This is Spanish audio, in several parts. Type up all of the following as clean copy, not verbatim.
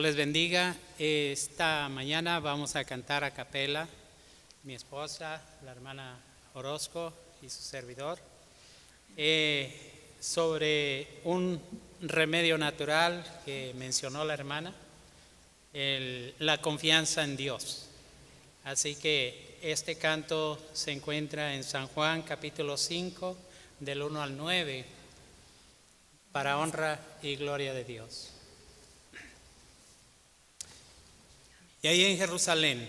les bendiga. Esta mañana vamos a cantar a capela, mi esposa, la hermana Orozco y su servidor, sobre un remedio natural que mencionó la hermana, la confianza en Dios. Así que este canto se encuentra en San Juan capítulo 5 del 1 al 9 para honra y gloria de Dios. Y ahí en Jerusalén,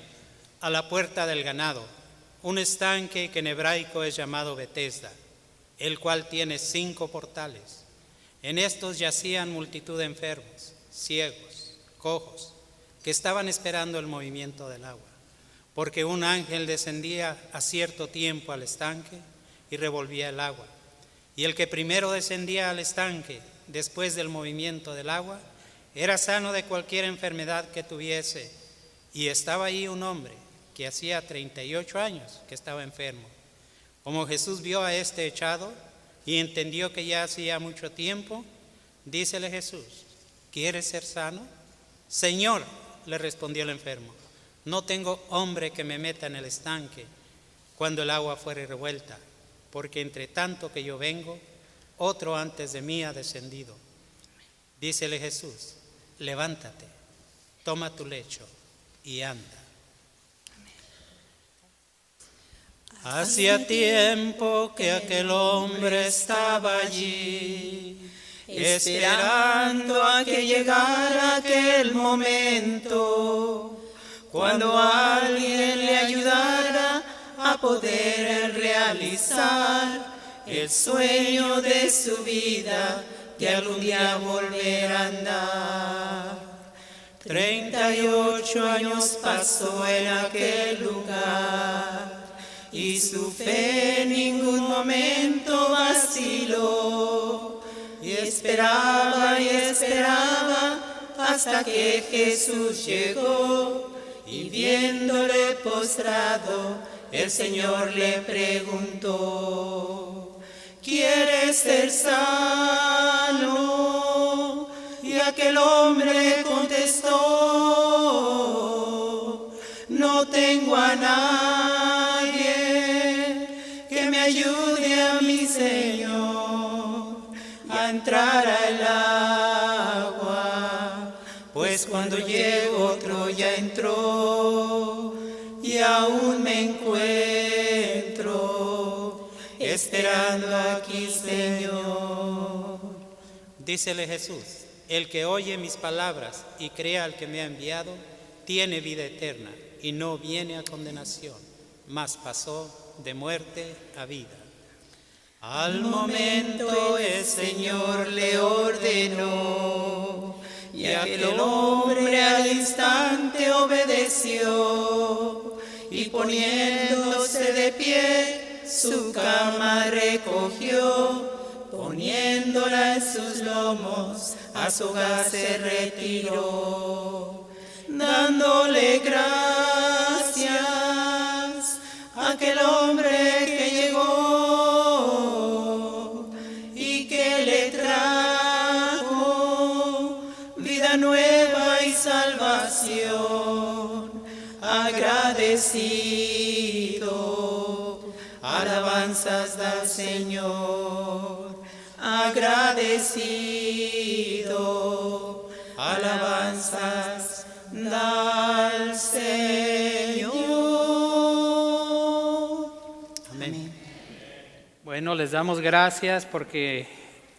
a la puerta del ganado, un estanque que en hebraico es llamado Betesda, el cual tiene 5 portales. En estos yacían multitud de enfermos, ciegos, cojos, que estaban esperando el movimiento del agua, porque un ángel descendía a cierto tiempo al estanque y revolvía el agua. Y el que primero descendía al estanque, después del movimiento del agua, era sano de cualquier enfermedad que tuviese. Y estaba ahí un hombre que hacía 38 años que estaba enfermo. Como Jesús vio a este echado y entendió que ya hacía mucho tiempo, dícele Jesús: ¿quieres ser sano? Señor, le respondió el enfermo, no tengo hombre que me meta en el estanque cuando el agua fuere revuelta, porque entre tanto que yo vengo, otro antes de mí ha descendido. Dícele Jesús: levántate, toma tu lecho y anda. Hacía tiempo que aquel hombre estaba allí, esperando a que llegara aquel momento, cuando alguien le ayudara a poder realizar el sueño de su vida, de algún día volver a andar. 38 años pasó en aquel lugar y su fe en ningún momento vaciló, y esperaba hasta que Jesús llegó, y viéndole postrado el Señor le preguntó: ¿quieres ser sano? Y aquel hombre contestó: no tengo a nadie que me ayude a mi Señor a entrar al agua, pues cuando llego otro ya entró y aún me encuentro esperando aquí, Señor. Dícele Jesús: el que oye mis palabras y crea al que me ha enviado, tiene vida eterna y no viene a condenación, mas pasó de muerte a vida. Al momento el Señor le ordenó, y aquel hombre al instante obedeció, y poniéndose de pie, su cama recogió, poniéndola en sus lomos, a su hogar se retiró, dándole gracias a aquel hombre que llegó y que le trajo vida nueva y salvación. Agradecido, alabanzas da al Señor. Agradecido, alabanzas da al Señor. Amén. Bueno, les damos gracias porque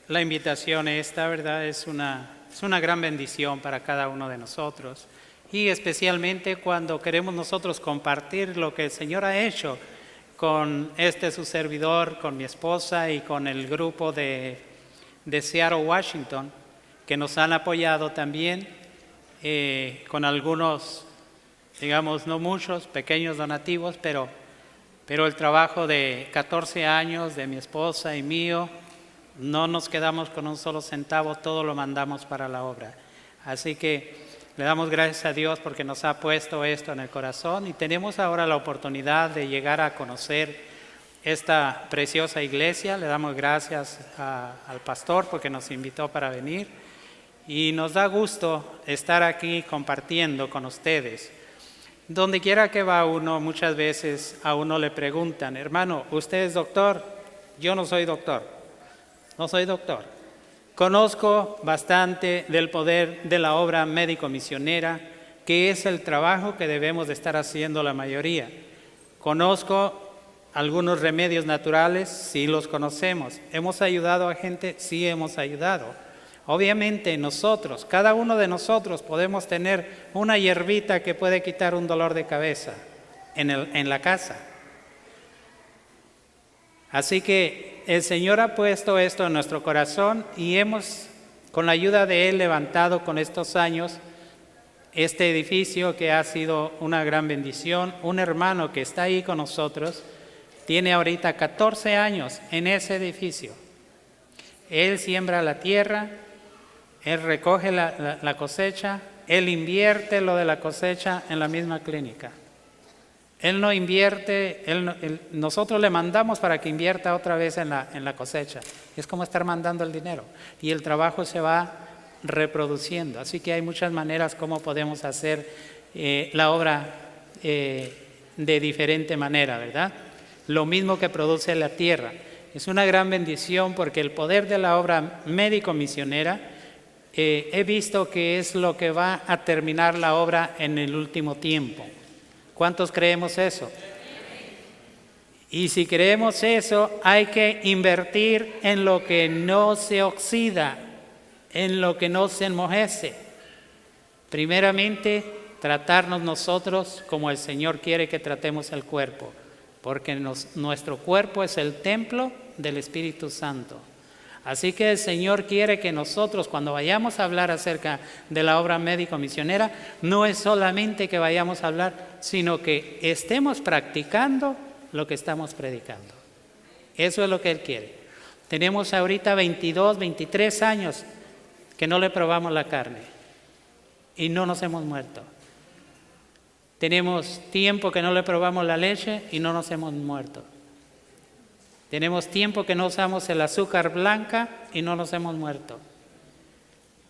la invitación esta, ¿verdad? Es una gran bendición para cada uno de nosotros, y especialmente cuando queremos nosotros compartir lo que el Señor ha hecho con su servidor, con mi esposa y con el grupo de Seattle, Washington, que nos han apoyado también con algunos, digamos, no muchos, pequeños donativos, pero el trabajo de 14 años de mi esposa y mío, no nos quedamos con un solo centavo, todo lo mandamos para la obra. Así que le damos gracias a Dios porque nos ha puesto esto en el corazón, y tenemos ahora la oportunidad de llegar a conocer esta preciosa iglesia. Le damos gracias al pastor porque nos invitó para venir, y nos da gusto estar aquí compartiendo con ustedes. Donde quiera que va uno, muchas veces a uno le preguntan, hermano, ¿usted es doctor? Yo no soy doctor, no soy doctor. Conozco bastante del poder de la obra médico-misionera, que es el trabajo que debemos de estar haciendo la mayoría. Conozco algunos remedios naturales, sí los conocemos. ¿Hemos ayudado a gente? Sí hemos ayudado. Obviamente nosotros, cada uno de nosotros podemos tener una hierbita que puede quitar un dolor de cabeza en la casa. Así que el Señor ha puesto esto en nuestro corazón y hemos, con la ayuda de Él, levantado con estos años este edificio que ha sido una gran bendición. Un hermano que está ahí con nosotros tiene ahorita 14 años en ese edificio. Él siembra la tierra, él recoge la cosecha, él invierte lo de la cosecha en la misma clínica. Él no invierte, nosotros le mandamos para que invierta otra vez en la cosecha. Es como estar mandando el dinero y el trabajo se va reproduciendo. Así que hay muchas maneras como podemos hacer la obra de diferente manera, ¿verdad? Lo mismo que produce la tierra. Es una gran bendición porque el poder de la obra médico-misionera he visto que es lo que va a terminar la obra en el último tiempo. ¿Cuántos creemos eso? Y si creemos eso, hay que invertir en lo que no se oxida, en lo que no se enmojece. Primeramente, tratarnos nosotros como el Señor quiere que tratemos el cuerpo, porque nuestro cuerpo es el templo del Espíritu Santo. Así que el Señor quiere que nosotros, cuando vayamos a hablar acerca de la obra médico-misionera, no es solamente que vayamos a hablar, sino que estemos practicando lo que estamos predicando. Eso es lo que Él quiere. Tenemos ahorita 22, 23 años que no le probamos la carne y no nos hemos muerto. Tenemos tiempo que no le probamos la leche y no nos hemos muerto. Tenemos tiempo que no usamos el azúcar blanca y no nos hemos muerto.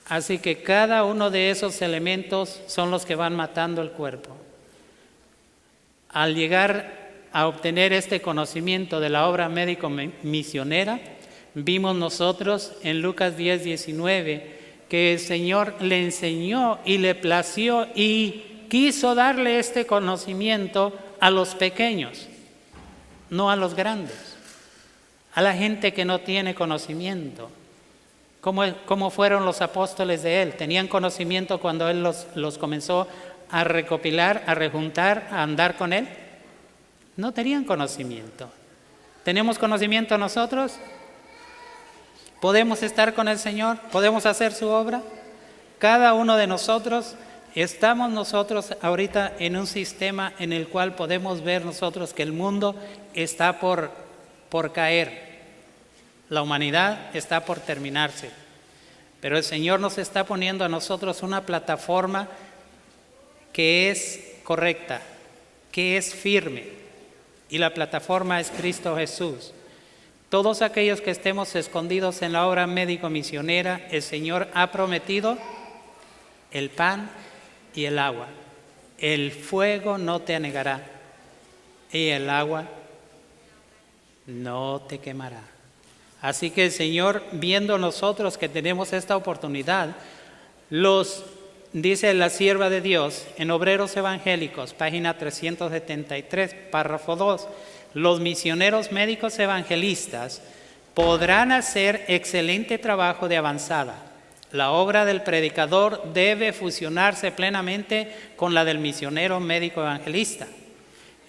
Así que cada uno de esos elementos son los que van matando el cuerpo. Al llegar a obtener este conocimiento de la obra médico-misionera, vimos nosotros en Lucas 10, 19, que el Señor le enseñó y le plació y quiso darle este conocimiento a los pequeños, no a los grandes. A la gente que no tiene conocimiento, como fueron los apóstoles de Él. ¿Tenían conocimiento cuando Él los comenzó a recopilar, a rejuntar, a andar con Él? No tenían conocimiento. ¿Tenemos conocimiento nosotros? ¿Podemos estar con el Señor? ¿Podemos hacer su obra? Cada uno de nosotros, estamos nosotros ahorita en un sistema en el cual podemos ver nosotros que el mundo está por caer. La humanidad está por terminarse, pero el Señor nos está poniendo a nosotros una plataforma que es correcta, que es firme, y la plataforma es Cristo Jesús. Todos aquellos que estemos escondidos en la obra médico-misionera, el Señor ha prometido el pan y el agua. El fuego no te anegará y el agua no te quemará. Así que el Señor, viendo nosotros que tenemos esta oportunidad, dice la sierva de Dios en Obreros Evangélicos, página 373, párrafo 2, los misioneros médicos evangelistas podrán hacer excelente trabajo de avanzada. La obra del predicador debe fusionarse plenamente con la del misionero médico evangelista.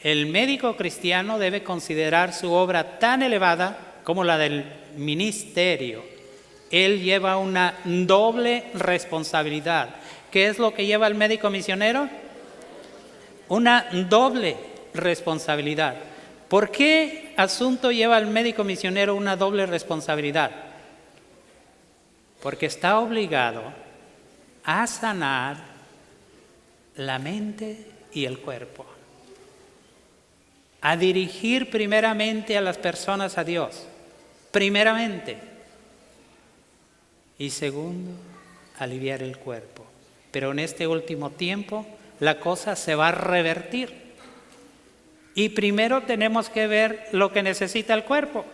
El médico cristiano debe considerar su obra tan elevada como la del ministerio. Él lleva una doble responsabilidad. ¿Qué es lo que lleva el médico misionero? Una doble responsabilidad. ¿Por qué asunto lleva el médico misionero una doble responsabilidad? Porque está obligado a sanar la mente y el cuerpo, a dirigir primeramente a las personas a Dios, primeramente, y segundo, aliviar el cuerpo. Pero en este último tiempo la cosa se va a revertir. Y primero tenemos que ver lo que necesita el cuerpo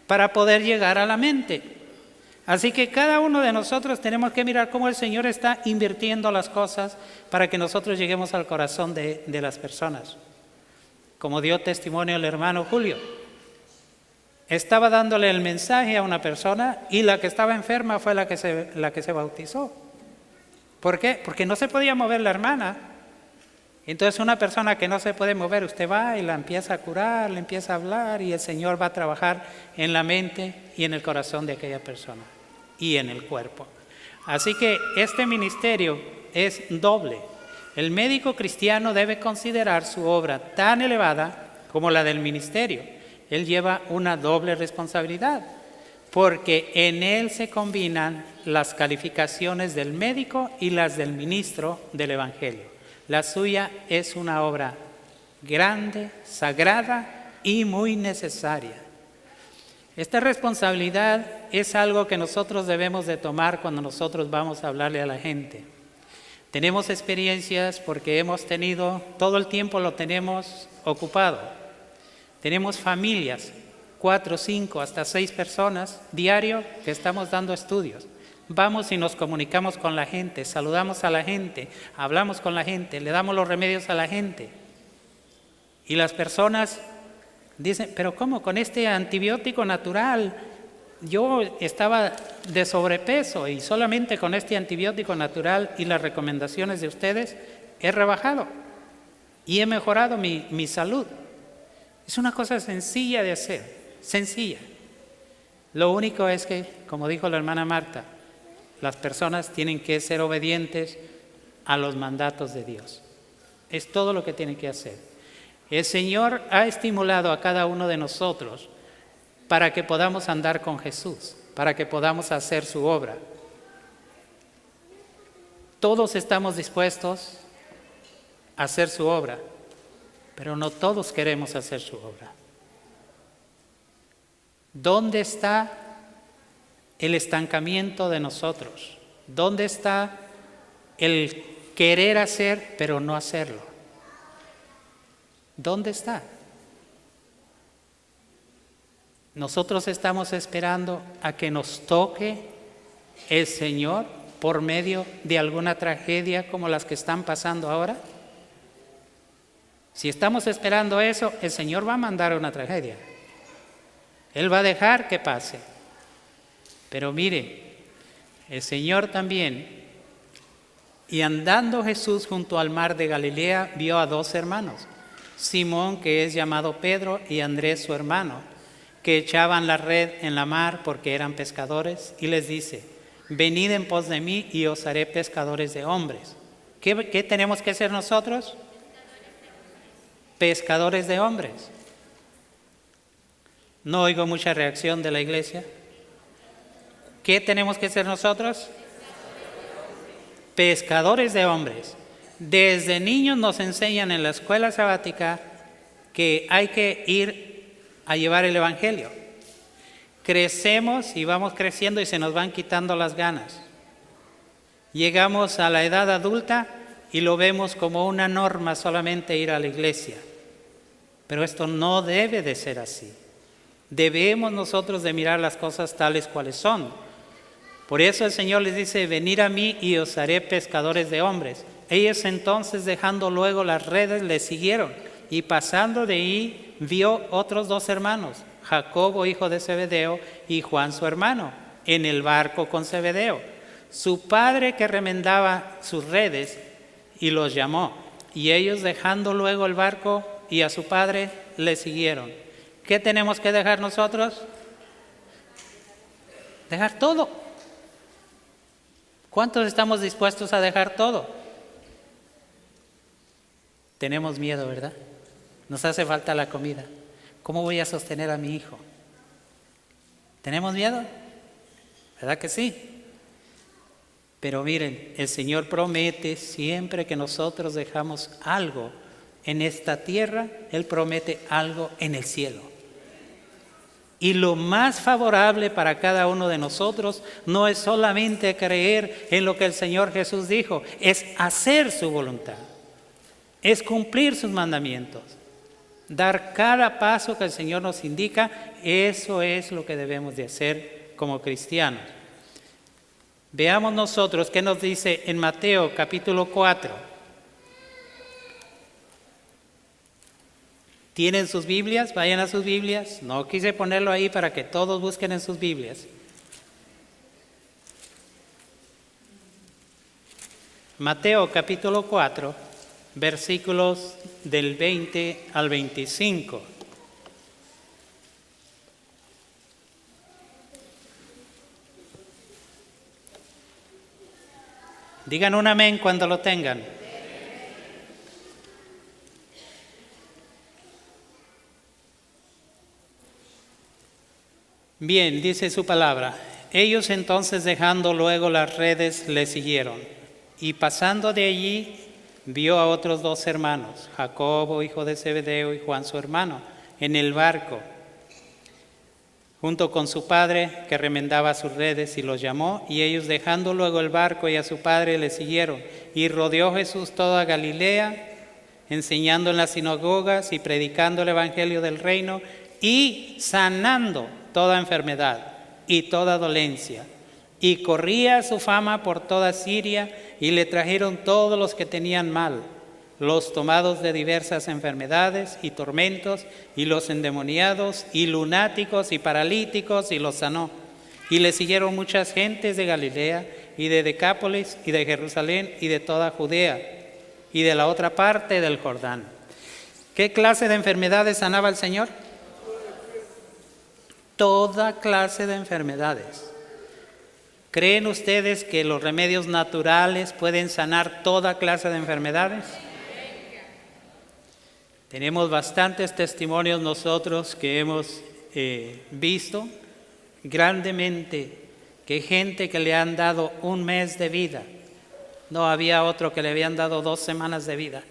para poder llegar a la mente. Así que cada uno de nosotros tenemos que mirar cómo el Señor está invirtiendo las cosas para que nosotros lleguemos al corazón de las personas. Como dio testimonio el hermano Julio, estaba dándole el mensaje a una persona y la que estaba enferma fue la que se bautizó. ¿Por qué? Porque no se podía mover la hermana. Entonces una persona que no se puede mover, usted va y la empieza a curar, le empieza a hablar y el Señor va a trabajar en la mente y en el corazón de aquella persona y en el cuerpo. Así que este ministerio es doble. El médico cristiano debe considerar su obra tan elevada como la del ministerio. Él lleva una doble responsabilidad, porque en él se combinan las calificaciones del médico y las del ministro del Evangelio. La suya es una obra grande, sagrada y muy necesaria. Esta responsabilidad es algo que nosotros debemos de tomar cuando nosotros vamos a hablarle a la gente. Tenemos experiencias porque hemos tenido, todo el tiempo lo tenemos ocupado. Tenemos familias, 4, 5, hasta 6 personas diario que estamos dando estudios. Vamos y nos comunicamos con la gente, saludamos a la gente, hablamos con la gente, le damos los remedios a la gente. Y las personas dicen, pero ¿cómo? Con este antibiótico natural, yo estaba de sobrepeso y solamente con este antibiótico natural y las recomendaciones de ustedes he rebajado y he mejorado mi salud. Es una cosa sencilla de hacer, sencilla. Lo único es que, como dijo la hermana Marta, las personas tienen que ser obedientes a los mandatos de Dios. Es todo lo que tienen que hacer. El Señor ha estimulado a cada uno de nosotros para que podamos andar con Jesús, para que podamos hacer su obra. Todos estamos dispuestos a hacer su obra, pero no todos queremos hacer su obra. ¿Dónde está el estancamiento de nosotros? ¿Dónde está el querer hacer pero no hacerlo? ¿Dónde está? Nosotros estamos esperando a que nos toque el Señor por medio de alguna tragedia como las que están pasando ahora. Si estamos esperando eso, el Señor va a mandar una tragedia. Él va a dejar que pase. Pero mire, el Señor también, y andando Jesús junto al mar de Galilea, vio a 2 hermanos, Simón, que es llamado Pedro, y Andrés, su hermano, que echaban la red en la mar porque eran pescadores, y les dice, venid en pos de mí y os haré pescadores de hombres. ¿Qué tenemos que hacer nosotros? Pescadores de hombres. No oigo mucha reacción de la iglesia. ¿Qué tenemos que hacer nosotros? Pescadores de hombres. Desde niños nos enseñan en la escuela sabática que hay que ir a llevar el Evangelio. Crecemos y vamos creciendo y se nos van quitando las ganas. Llegamos a la edad adulta y lo vemos como una norma solamente ir a la iglesia. Pero esto no debe de ser así. Debemos nosotros de mirar las cosas tales cuales son. Por eso el Señor les dice, venid a mí y os haré pescadores de hombres. Ellos entonces, dejando luego las redes, le siguieron. Y pasando de ahí, vio otros 2 hermanos, Jacobo, hijo de Zebedeo, y Juan, su hermano, en el barco con Zebedeo. Su padre que remendaba sus redes, y los llamó. Y ellos, dejando luego el barco y a su padre, le siguieron. ¿Qué tenemos que dejar nosotros? Dejar todo. ¿Cuántos estamos dispuestos a dejar todo? Tenemos miedo, ¿verdad? Nos hace falta la comida. ¿Cómo voy a sostener a mi hijo? ¿Tenemos miedo? ¿Verdad que sí? Pero miren, el Señor promete siempre que nosotros dejamos algo en esta tierra, Él promete algo en el cielo. Y lo más favorable para cada uno de nosotros no es solamente creer en lo que el Señor Jesús dijo, es hacer su voluntad, es cumplir sus mandamientos, dar cada paso que el Señor nos indica. Eso es lo que debemos de hacer como cristianos. Veamos nosotros qué nos dice en Mateo capítulo 4. ¿Tienen sus Biblias? Vayan a sus Biblias. No quise ponerlo ahí para que todos busquen en sus Biblias. Mateo capítulo 4, versículos del 20 al 25. Digan un amén cuando lo tengan. Bien, dice su palabra. Ellos entonces, dejando luego las redes, le siguieron. Y pasando de allí, vio a otros 2 hermanos, Jacobo, hijo de Zebedeo, y Juan su hermano, en el barco, junto con su padre, que remendaba sus redes, y los llamó. Y ellos, dejando luego el barco y a su padre, le siguieron. Y rodeó Jesús toda Galilea, enseñando en las sinagogas y predicando el evangelio del reino y sanando toda enfermedad y toda dolencia. Y corría su fama por toda Siria, y le trajeron todos los que tenían mal, los tomados de diversas enfermedades y tormentos, y los endemoniados, y lunáticos, y paralíticos, y los sanó. Y le siguieron muchas gentes de Galilea, y de Decápolis, y de Jerusalén, y de toda Judea, y de la otra parte del Jordán. ¿Qué clase de enfermedades sanaba el Señor? Toda clase de enfermedades. ¿Creen ustedes que los remedios naturales pueden sanar toda clase de enfermedades? Tenemos bastantes testimonios nosotros que hemos visto grandemente que gente que le han dado 1 mes de vida, no había otro que le habían dado 2 semanas de vida.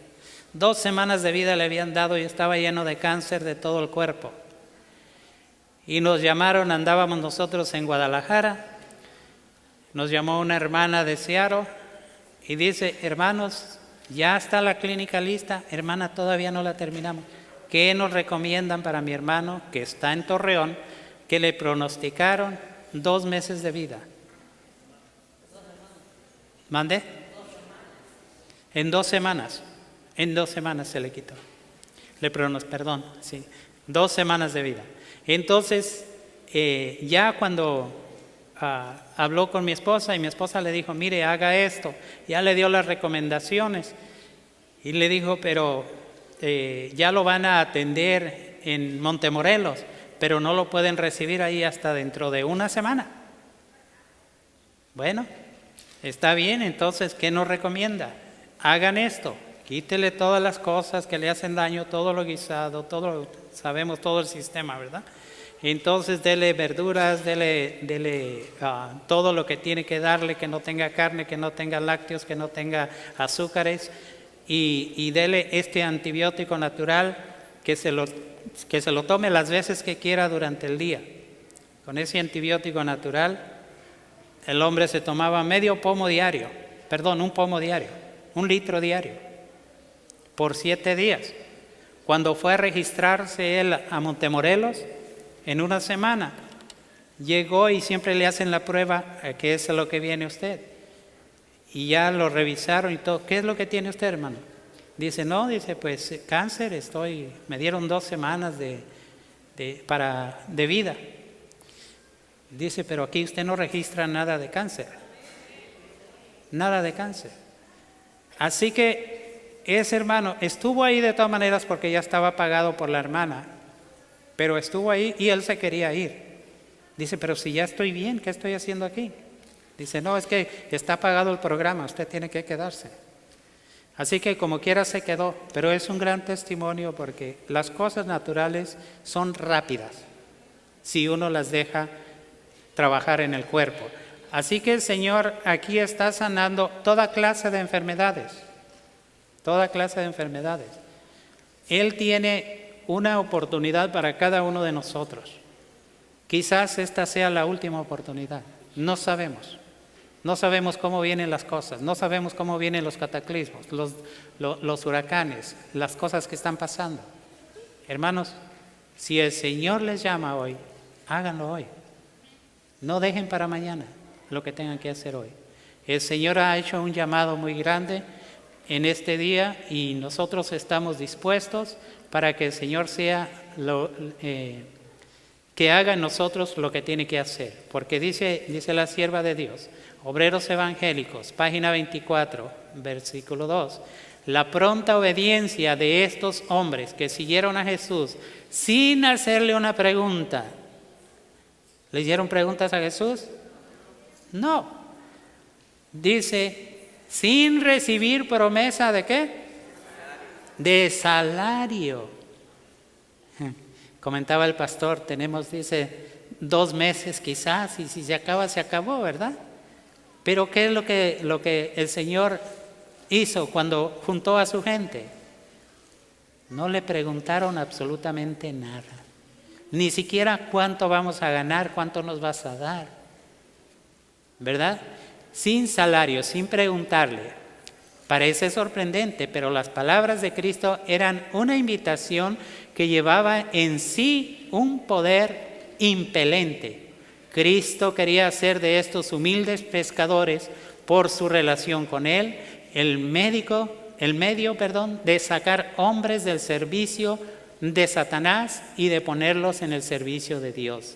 2 semanas de vida le habían dado y estaba lleno de cáncer de todo el cuerpo. Y nos llamaron, andábamos nosotros en Guadalajara, nos llamó una hermana de Seattle y dice: hermanos, ya está la clínica lista. Hermana, todavía no la terminamos. ¿Qué nos recomiendan para mi hermano que está en Torreón, que le pronosticaron 2 meses de vida? ¿Mande? En 2 semanas. En 2 semanas se le quitó. Perdón, sí. 2 semanas de vida. Entonces, ya cuando habló con mi esposa, y mi esposa le dijo: mire, haga esto, ya le dio las recomendaciones, y le dijo: pero ya lo van a atender en Montemorelos, pero no lo pueden recibir ahí hasta dentro de 1 semana. Bueno, está bien. Entonces, ¿qué nos recomienda? Hagan esto, quítele todas las cosas que le hacen daño, todo lo guisado, sabemos todo el sistema, ¿verdad? Entonces, dele verduras, dele todo lo que tiene que darle, que no tenga carne, que no tenga lácteos, que no tenga azúcares, y dele este antibiótico natural que se lo tome las veces que quiera durante el día. Con ese antibiótico natural, el hombre se tomaba un pomo diario, 1 litro diario, por 7 días. Cuando fue a registrarse él a Montemorelos, en 1 semana, llegó y siempre le hacen la prueba: ¿qué es lo que viene usted? Y ya lo revisaron y todo. ¿Qué es lo que tiene usted, hermano? Dice: pues cáncer, me dieron 2 semanas de vida. Dice: pero aquí usted no registra nada de cáncer. Nada de cáncer. Así que ese hermano estuvo ahí de todas maneras porque ya estaba pagado por la hermana, pero estuvo ahí y él se quería ir. Dice: pero si ya estoy bien, ¿qué estoy haciendo aquí? Dice: no, es que está pagado el programa, usted tiene que quedarse. Así que como quiera se quedó, pero es un gran testimonio porque las cosas naturales son rápidas si uno las deja trabajar en el cuerpo. Así que el Señor aquí está sanando toda clase de enfermedades, toda clase de enfermedades. Él tiene una oportunidad para cada uno de nosotros. Quizás esta sea la última oportunidad. No sabemos. No sabemos cómo vienen las cosas. No sabemos cómo vienen los cataclismos, los huracanes, las cosas que están pasando. Hermanos, si el Señor les llama hoy, háganlo hoy. No dejen para mañana lo que tengan que hacer hoy. El Señor ha hecho un llamado muy grande en este día y nosotros estamos dispuestos para que el Señor sea que haga en nosotros lo que tiene que hacer. Porque dice la sierva de Dios, Obreros Evangélicos, página 24, versículo 2. La pronta obediencia de estos hombres que siguieron a Jesús sin hacerle una pregunta. ¿Le hicieron preguntas a Jesús? No. Dice, sin recibir promesa ¿de qué? De salario. Comentaba el pastor, tenemos, dice, 2 meses quizás, y si se acaba, se acabó, ¿verdad? Pero ¿qué es lo que el Señor hizo cuando juntó a su gente? No le preguntaron absolutamente nada. Ni siquiera cuánto vamos a ganar, cuánto nos vas a dar. ¿Verdad? Sin salario, sin preguntarle. Parece sorprendente, pero las palabras de Cristo eran una invitación que llevaba en sí un poder impelente. Cristo quería hacer de estos humildes pescadores, por su relación con Él, el medio de sacar hombres del servicio de Satanás y de ponerlos en el servicio de Dios.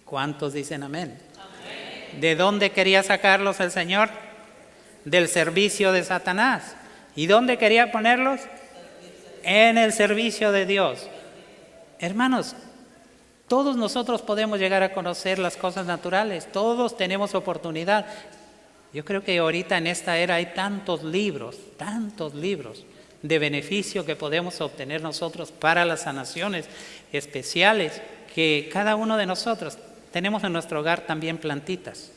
¿Cuántos dicen amén? Amén. ¿De dónde quería sacarlos el Señor? Del servicio de Satanás. ¿Y dónde quería ponerlos? En el servicio de Dios. Hermanos, todos nosotros podemos llegar a conocer las cosas naturales, todos tenemos oportunidad. Yo creo que ahorita en esta era hay tantos libros de beneficio que podemos obtener nosotros para las sanaciones especiales, que cada uno de nosotros tenemos en nuestro hogar también plantitas.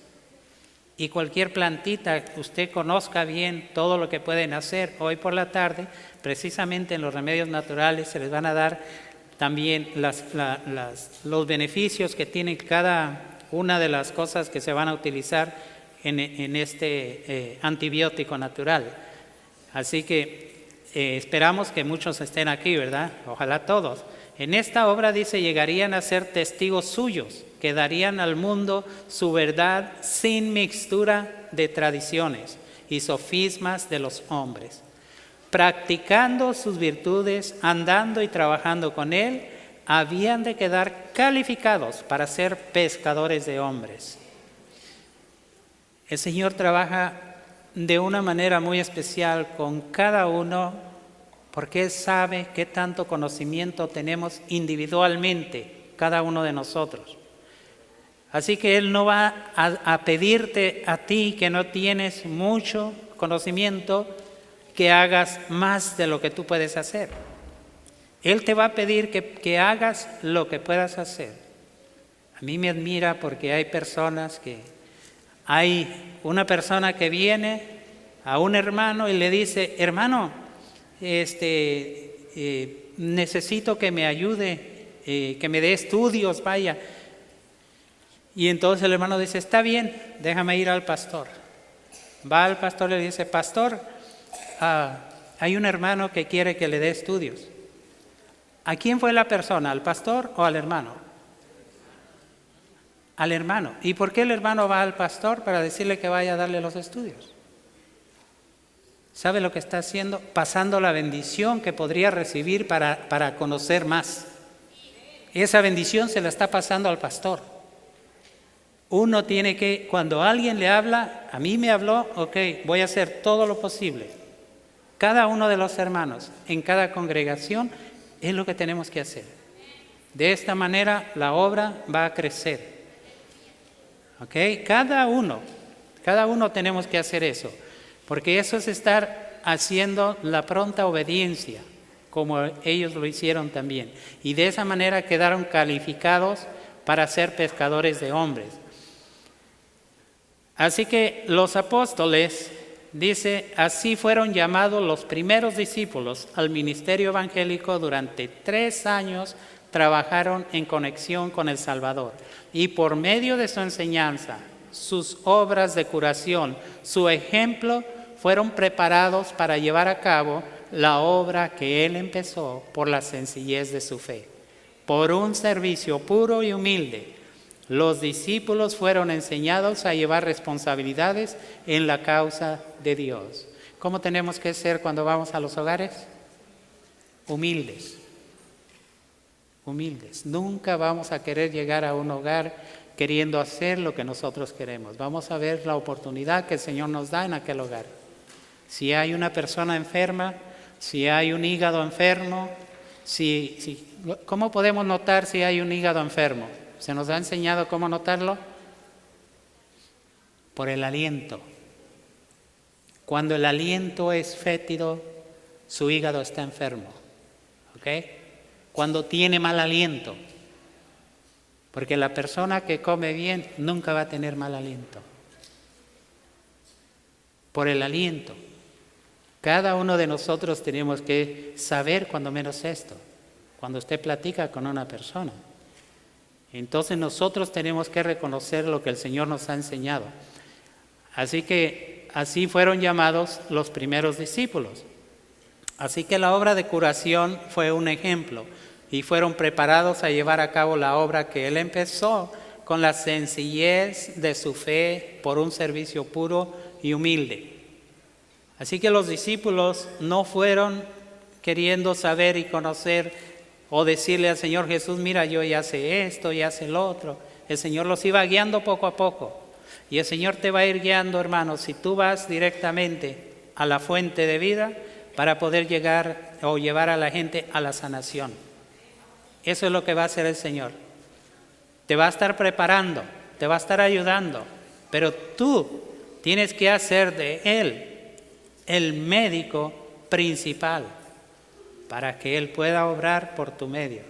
Y cualquier plantita que usted conozca bien todo lo que pueden hacer, hoy por la tarde, precisamente en los remedios naturales se les van a dar también los beneficios que tiene cada una de las cosas que se van a utilizar en este antibiótico natural. Así que esperamos que muchos estén aquí, ¿verdad? Ojalá todos. En esta obra dice, llegarían a ser testigos suyos, que darían al mundo su verdad sin mixtura de tradiciones y sofismas de los hombres. Practicando sus virtudes, andando y trabajando con Él, habían de quedar calificados para ser pescadores de hombres. El Señor trabaja de una manera muy especial con cada uno, porque Él sabe qué tanto conocimiento tenemos individualmente, cada uno de nosotros. Así que Él no va a pedirte a ti que no tienes mucho conocimiento, que hagas más de lo que tú puedes hacer. Él te va a pedir que hagas lo que puedas hacer. A mí me admira porque hay una persona que viene a un hermano y le dice, hermano, necesito que me ayude, que me dé estudios, vaya. Y entonces el hermano dice, está bien, déjame ir al pastor. Va al pastor y le dice, pastor, hay un hermano que quiere que le dé estudios. ¿A quién fue la persona? ¿Al pastor o al hermano? Al hermano. ¿Y por qué el hermano va al pastor? Para decirle que vaya a darle los estudios. ¿Sabe lo que está haciendo? Pasando la bendición que podría recibir para conocer más. Esa bendición se la está pasando al pastor. Uno tiene que, cuando alguien le habla, a mí me habló, ok, voy a hacer todo lo posible. Cada uno de los hermanos en cada congregación es lo que tenemos que hacer. De esta manera la obra va a crecer. ¿Ok? Cada uno tenemos que hacer eso, porque eso es estar haciendo la pronta obediencia, como ellos lo hicieron también. Y de esa manera quedaron calificados para ser pescadores de hombres. Así que los apóstoles, dice, así fueron llamados los primeros discípulos al ministerio evangélico durante 3 años trabajaron en conexión con el Salvador. Y por medio de su enseñanza, sus obras de curación, su ejemplo, fueron preparados para llevar a cabo la obra que Él empezó por la sencillez de su fe. Por un servicio puro y humilde, los discípulos fueron enseñados a llevar responsabilidades en la causa de Dios. ¿Cómo tenemos que ser cuando vamos a los hogares? Humildes. Humildes. Nunca vamos a querer llegar a un hogar queriendo hacer lo que nosotros queremos. Vamos a ver la oportunidad que el Señor nos da en aquel hogar. Si hay una persona enferma, si hay un hígado enfermo, ¿cómo podemos notar si hay un hígado enfermo? ¿Se nos ha enseñado cómo notarlo? Por el aliento. Cuando el aliento es fétido, su hígado está enfermo. ¿Ok? Cuando tiene mal aliento. Porque la persona que come bien nunca va a tener mal aliento. Por el aliento. Cada uno de nosotros tenemos que saber cuando menos esto. Cuando usted platica con una persona. Entonces nosotros tenemos que reconocer lo que el Señor nos ha enseñado. Así que así fueron llamados los primeros discípulos. Así que la obra de curación fue un ejemplo y fueron preparados a llevar a cabo la obra que Él empezó con la sencillez de su fe por un servicio puro y humilde. Así que los discípulos no fueron queriendo saber y conocer o decirle al Señor Jesús, mira, yo ya sé esto, ya sé lo otro. El Señor los iba guiando poco a poco. Y el Señor te va a ir guiando, hermanos, si tú vas directamente a la fuente de vida para poder llegar o llevar a la gente a la sanación. Eso es lo que va a hacer el Señor. Te va a estar preparando, te va a estar ayudando, pero tú tienes que hacer de Él el médico principal para que Él pueda obrar por tu medio.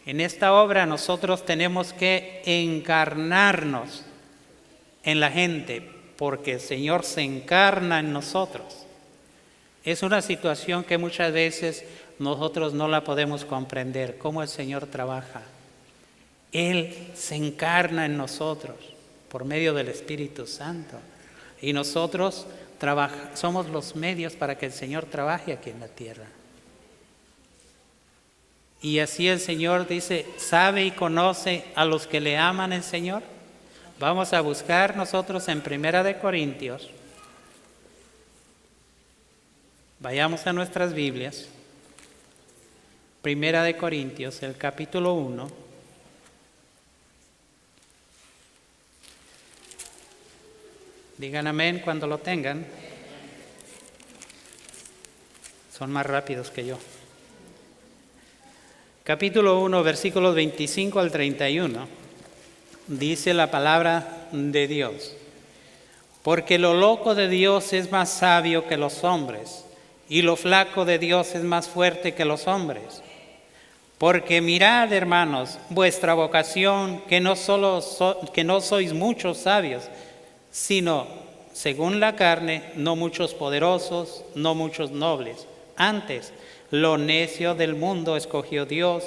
En esta obra nosotros tenemos que encarnarnos en la gente porque el Señor se encarna en nosotros. Es una situación que muchas veces nosotros no la podemos comprender, cómo el Señor trabaja. Él se encarna en nosotros por medio del Espíritu Santo y nosotros somos los medios para que el Señor trabaje aquí en la tierra. Y así el Señor dice, sabe y conoce a los que le aman el Señor. Vamos a buscar nosotros en 1 Corintios. Vayamos a nuestras Biblias. 1 Corintios, el capítulo 1. Digan amén cuando lo tengan. Son más rápidos que yo. Capítulo 1, versículos 25 al 31. Dice la palabra de Dios. Porque lo loco de Dios es más sabio que los hombres, y lo flaco de Dios es más fuerte que los hombres. Porque mirad, hermanos, vuestra vocación, que no sois muchos sabios, sino, según la carne, no muchos poderosos, no muchos nobles. Antes, lo necio del mundo escogió Dios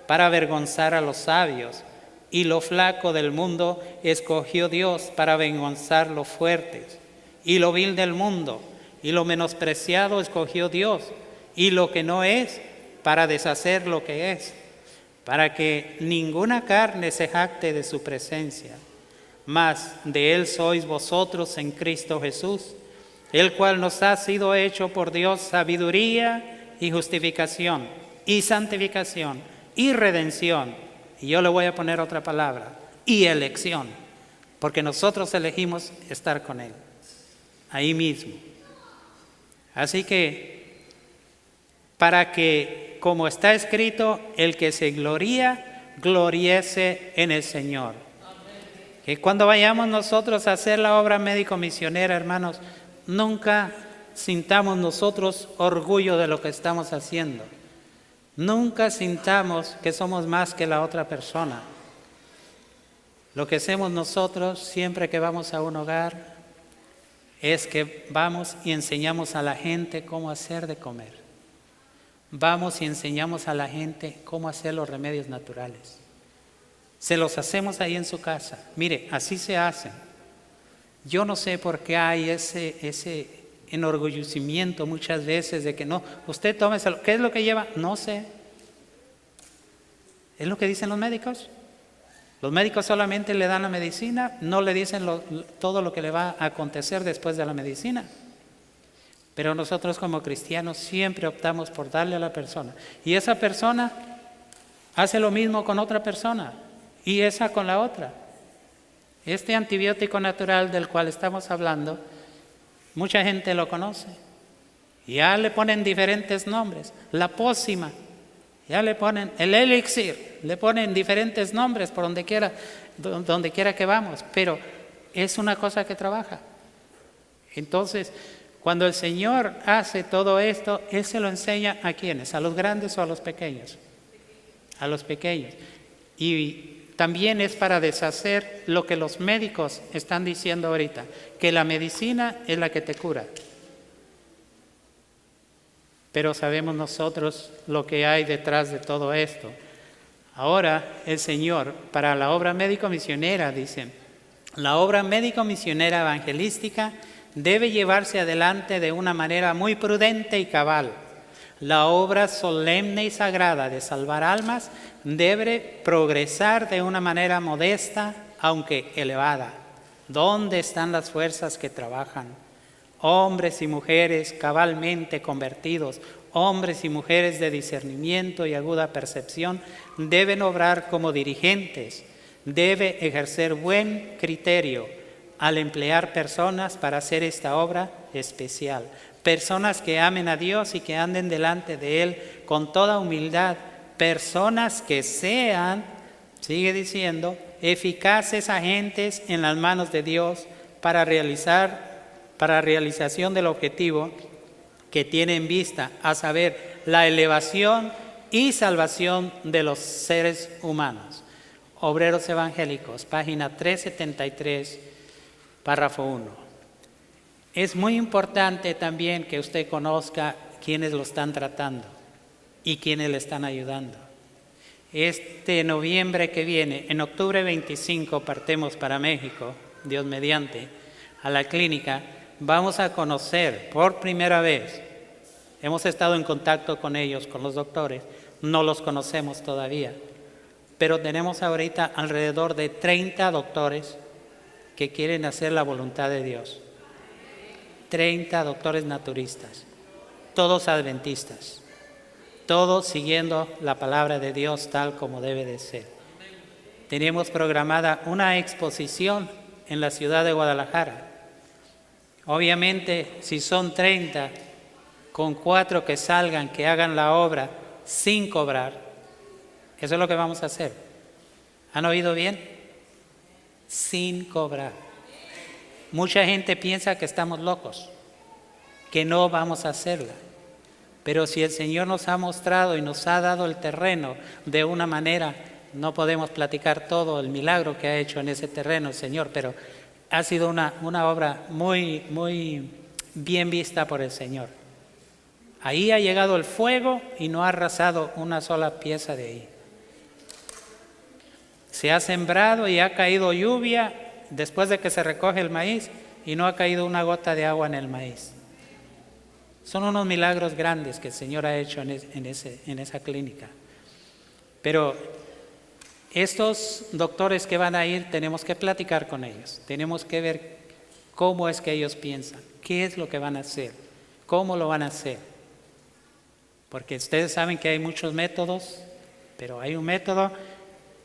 para avergonzar a los sabios, y lo flaco del mundo escogió Dios para avergonzar los fuertes, y lo vil del mundo y lo menospreciado escogió Dios, y lo que no es, para deshacer lo que es, para que ninguna carne se jacte de su presencia. Mas de Él sois vosotros en Cristo Jesús, el cual nos ha sido hecho por Dios sabiduría y justificación, y santificación, y redención. Y yo le voy a poner otra palabra, y elección, porque nosotros elegimos estar con Él, ahí mismo. Así que, para que, como está escrito, el que se gloría, gloriese en el Señor. Que cuando vayamos nosotros a hacer la obra médico-misionera, hermanos, nunca sintamos nosotros orgullo de lo que estamos haciendo. Nunca sintamos que somos más que la otra persona. Lo que hacemos nosotros siempre que vamos a un hogar es que vamos y enseñamos a la gente cómo hacer de comer. vamos y enseñamos a la gente cómo hacer los remedios naturales. Se los hacemos ahí en su casa. Mire, así se hacen. Yo no sé por qué hay ese enorgullecimiento muchas veces de que no, usted tómeselo. ¿Qué es lo que lleva? No sé. ¿Es lo que dicen los médicos? Los médicos solamente le dan la medicina, no le dicen todo lo que le va a acontecer después de la medicina. Pero nosotros como cristianos siempre optamos por darle a la persona. Y esa persona hace lo mismo con otra persona y esa con la otra. Este antibiótico natural del cual estamos hablando, mucha gente lo conoce. Ya le ponen diferentes nombres. La pócima, ya le ponen el elixir, le ponen diferentes nombres por donde quiera que vamos. Pero es una cosa que trabaja. Entonces, cuando el Señor hace todo esto, Él se lo enseña ¿a quiénes? ¿A los grandes o a los pequeños? A los pequeños. Y también es para deshacer lo que los médicos están diciendo ahorita, que la medicina es la que te cura. Pero sabemos nosotros lo que hay detrás de todo esto. Ahora el Señor, para la obra médico-misionera, dice, la obra médico-misionera evangelística debe llevarse adelante de una manera muy prudente y cabal. La obra solemne y sagrada de salvar almas debe progresar de una manera modesta, aunque elevada. ¿Dónde están las fuerzas que trabajan? Hombres y mujeres cabalmente convertidos, hombres y mujeres de discernimiento y aguda percepción, deben obrar como dirigentes, debe ejercer buen criterio al emplear personas para hacer esta obra especial. Personas que amen a Dios y que anden delante de Él con toda humildad. Personas que sean, sigue diciendo, eficaces agentes en las manos de Dios para realización del objetivo que tiene en vista, a saber, la elevación y salvación de los seres humanos. Obreros Evangélicos, página 373, párrafo 1. Es muy importante también que usted conozca quiénes lo están tratando y quiénes le están ayudando. Este noviembre que viene, en octubre 25, partemos para México, Dios mediante, a la clínica. Vamos a conocer por primera vez, hemos estado en contacto con ellos, con los doctores, no los conocemos todavía, pero tenemos ahorita alrededor de 30 doctores que quieren hacer la voluntad de Dios. 30 doctores naturistas, todos adventistas, todos siguiendo la palabra de Dios tal como debe de ser. Tenemos programada una exposición en la ciudad de Guadalajara. Obviamente, si son 30, con 4 que salgan, que hagan la obra sin cobrar, eso es lo que vamos a hacer. ¿Han oído bien? Sin cobrar. Mucha gente piensa que estamos locos, que no vamos a hacerla. Pero si el Señor nos ha mostrado y nos ha dado el terreno de una manera, no podemos platicar todo el milagro que ha hecho en ese terreno el Señor, pero ha sido una obra muy, muy bien vista por el Señor. Ahí ha llegado el fuego y no ha arrasado una sola pieza de ahí. Se ha sembrado y ha caído lluvia después de que se recoge el maíz y no ha caído una gota de agua en el maíz. Son unos milagros grandes que el Señor ha hecho en esa clínica. Pero estos doctores que van a ir, tenemos que platicar con ellos. Tenemos que ver cómo es que ellos piensan, qué es lo que van a hacer, cómo lo van a hacer. Porque ustedes saben que hay muchos métodos, pero hay un método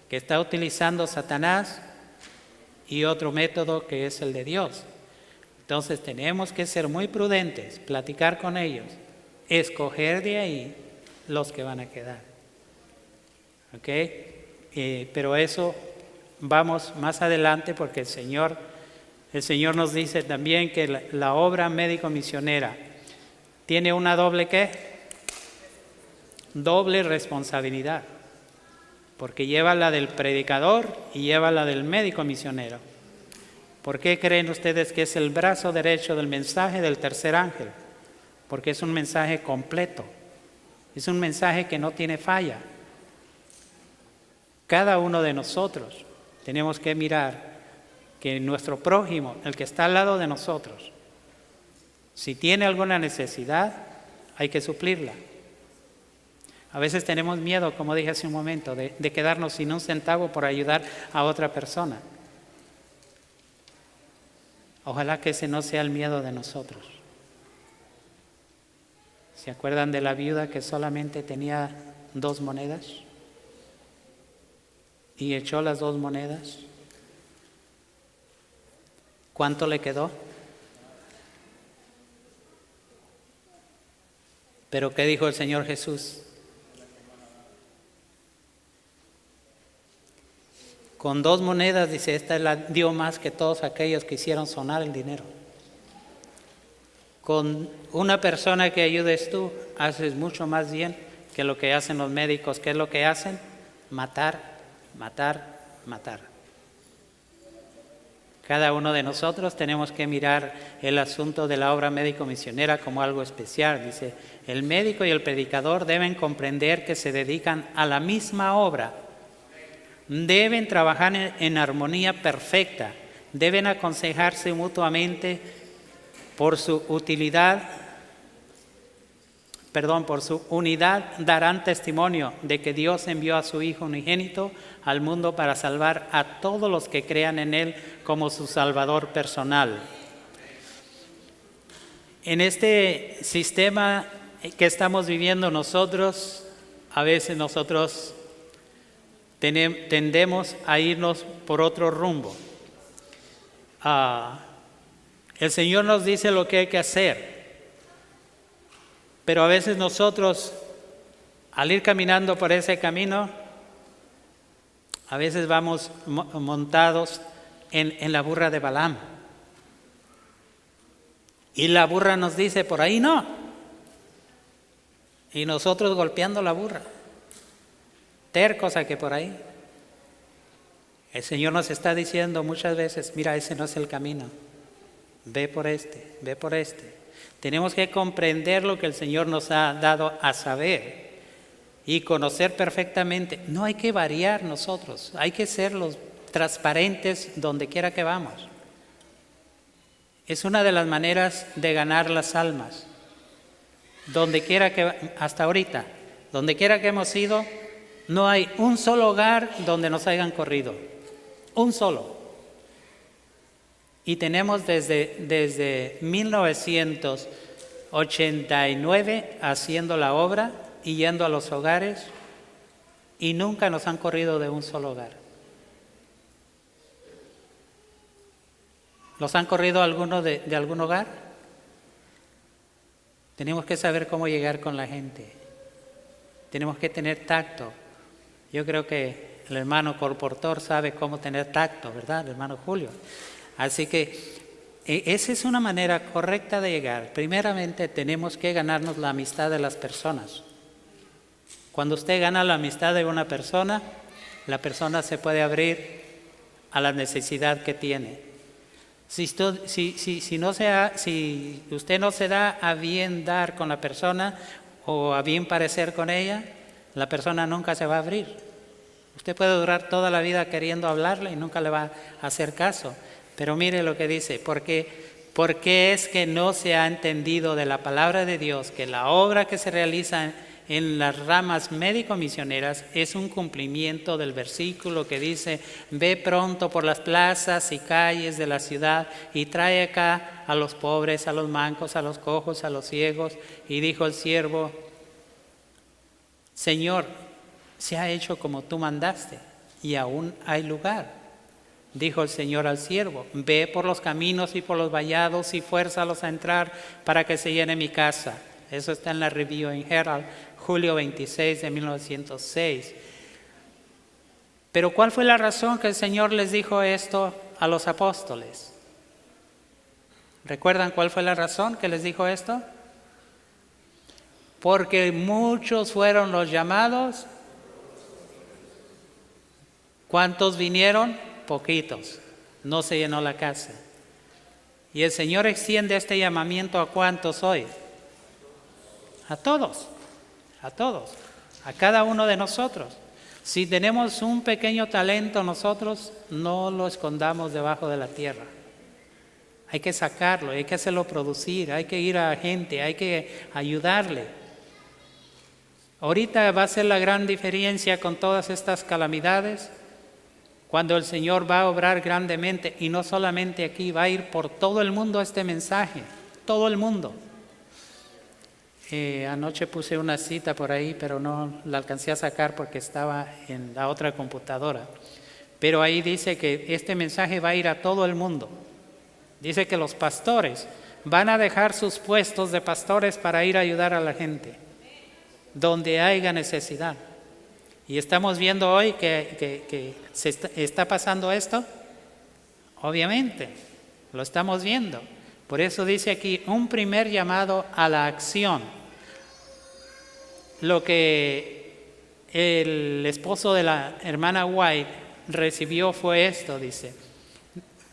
que está utilizando Satanás y otro método que es el de Dios. Entonces tenemos que ser muy prudentes, platicar con ellos, escoger de ahí los que van a quedar. ¿Ok? Pero eso vamos más adelante porque el Señor nos dice también que la obra médico-misionera tiene una doble ¿qué? Doble responsabilidad. Porque lleva la del predicador y lleva la del médico misionero. ¿Por qué creen ustedes que es el brazo derecho del mensaje del tercer ángel? Porque es un mensaje completo. Es un mensaje que no tiene falla. Cada uno de nosotros tenemos que mirar que nuestro prójimo, el que está al lado de nosotros, si tiene alguna necesidad, hay que suplirla. A veces tenemos miedo, como dije hace un momento, de quedarnos sin un centavo por ayudar a otra persona. Ojalá que ese no sea el miedo de nosotros. ¿Se acuerdan de la viuda que solamente tenía 2 monedas? Y echó las 2 monedas. ¿Cuánto le quedó? Pero ¿qué dijo el Señor Jesús? Con 2 monedas, dice, esta la dio más que todos aquellos que hicieron sonar el dinero. Con una persona que ayudes tú, haces mucho más bien que lo que hacen los médicos. ¿Qué es lo que hacen? Matar, matar, matar. Cada uno de nosotros tenemos que mirar el asunto de la obra médico-misionera como algo especial. Dice, el médico y el predicador deben comprender que se dedican a la misma obra. Deben trabajar en armonía perfecta, deben aconsejarse mutuamente por su unidad darán testimonio de que Dios envió a su Hijo unigénito al mundo para salvar a todos los que crean en Él como su Salvador personal. En este sistema que estamos viviendo nosotros, a veces nosotros tendemos a irnos por otro rumbo. El Señor nos dice lo que hay que hacer, pero a veces nosotros, al ir caminando por ese camino, a veces vamos montados en la burra de Balaam. Y la burra nos dice, por ahí no. Y nosotros golpeando la burra. Tercos a que por ahí. El Señor nos está diciendo muchas veces, mira, ese no es el camino. Ve por este, ve por este. Tenemos que comprender lo que el Señor nos ha dado a saber y conocer perfectamente. No hay que variar nosotros, hay que ser los transparentes donde quiera que vamos. Es una de las maneras de ganar las almas. Donde quiera que, hasta ahorita, donde quiera que hemos ido, no hay un solo hogar donde nos hayan corrido. Un solo. Y tenemos desde 1989 haciendo la obra y yendo a los hogares y nunca nos han corrido de un solo hogar. ¿Los han corrido algunos de algún hogar? Tenemos que saber cómo llegar con la gente. Tenemos que tener tacto. Yo creo que el hermano Colportor sabe cómo tener tacto, ¿verdad? El hermano Julio. Así que esa es una manera correcta de llegar. Primeramente tenemos que ganarnos la amistad de las personas. Cuando usted gana la amistad de una persona, la persona se puede abrir a la necesidad que tiene. Si usted no se da a bien dar con la persona o a bien parecer con ella, la persona nunca se va a abrir. Usted puede durar toda la vida queriendo hablarle y nunca le va a hacer caso. Pero mire lo que dice, porque es que no se ha entendido de la palabra de Dios que la obra que se realiza en las ramas médico-misioneras es un cumplimiento del versículo que dice, ve pronto por las plazas y calles de la ciudad y trae acá a los pobres, a los mancos, a los cojos, a los ciegos. Y dijo el siervo, Señor, se ha hecho como tú mandaste y aún hay lugar. Dijo el Señor al siervo, ve por los caminos y por los vallados y fuérzalos a entrar para que se llene mi casa. Eso está en la Review en Herald, julio 26 de 1906. Pero ¿cuál fue la razón que el Señor les dijo esto a los apóstoles? ¿Recuerdan cuál fue la razón que les dijo esto? Porque muchos fueron los llamados. ¿Cuántos vinieron? Poquitos. No se llenó la casa. Y el Señor extiende este llamamiento ¿a cuántos hoy? A todos. a todos, a cada uno de nosotros. Si tenemos un pequeño talento nosotros, no lo escondamos debajo de la tierra. Hay que sacarlo, hay que hacerlo producir, hay que ir a gente, hay que ayudarle. Ahorita va a ser la gran diferencia con todas estas calamidades, cuando el Señor va a obrar grandemente, y no solamente aquí, va a ir por todo el mundo este mensaje, todo el mundo. Anoche puse una cita por ahí, pero no la alcancé a sacar porque estaba en la otra computadora. Pero ahí dice que este mensaje va a ir a todo el mundo. Dice que los pastores van a dejar sus puestos de pastores para ir a ayudar a la gente, donde haya necesidad. Y estamos viendo hoy que se está pasando esto. Obviamente, lo estamos viendo. Por eso dice aquí, un primer llamado a la acción. Lo que el esposo de la hermana White recibió fue esto, dice.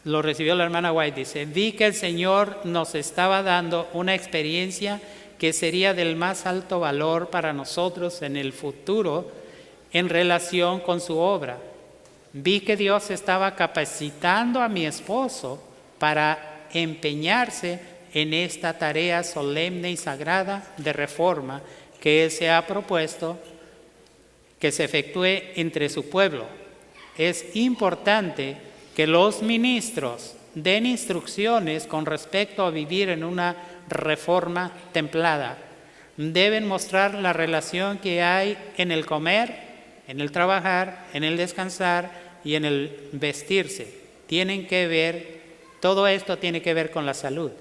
Lo recibió la hermana White, dice, vi que el Señor nos estaba dando una experiencia que sería del más alto valor para nosotros en el futuro en relación con su obra. Vi que Dios estaba capacitando a mi esposo para empeñarse en esta tarea solemne y sagrada de reforma que Él se ha propuesto que se efectúe entre su pueblo. Es importante que los ministros den instrucciones con respecto a vivir en una reforma templada. Deben mostrar la relación que hay en el comer, en el trabajar, en el descansar y en el vestirse. Todo esto tiene que ver con la salud.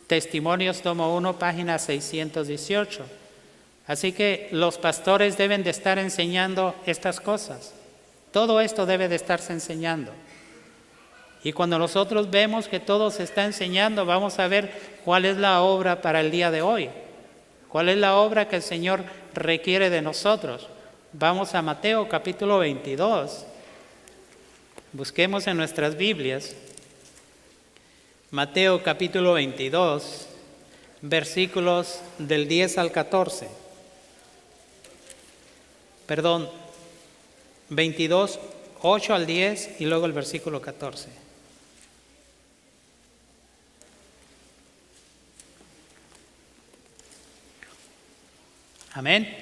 Testimonios, tomo 1, página 618. Así que los pastores deben de estar enseñando estas cosas. Todo esto debe de estarse enseñando. Y cuando nosotros vemos que todo se está enseñando, vamos a ver cuál es la obra para el día de hoy. ¿Cuál es la obra que el Señor requiere de nosotros? Vamos a Mateo capítulo 22. Busquemos en nuestras Biblias. Mateo capítulo 22, versículos del 10 al 14. 22, 8 al 10 y luego el versículo 14. Amén.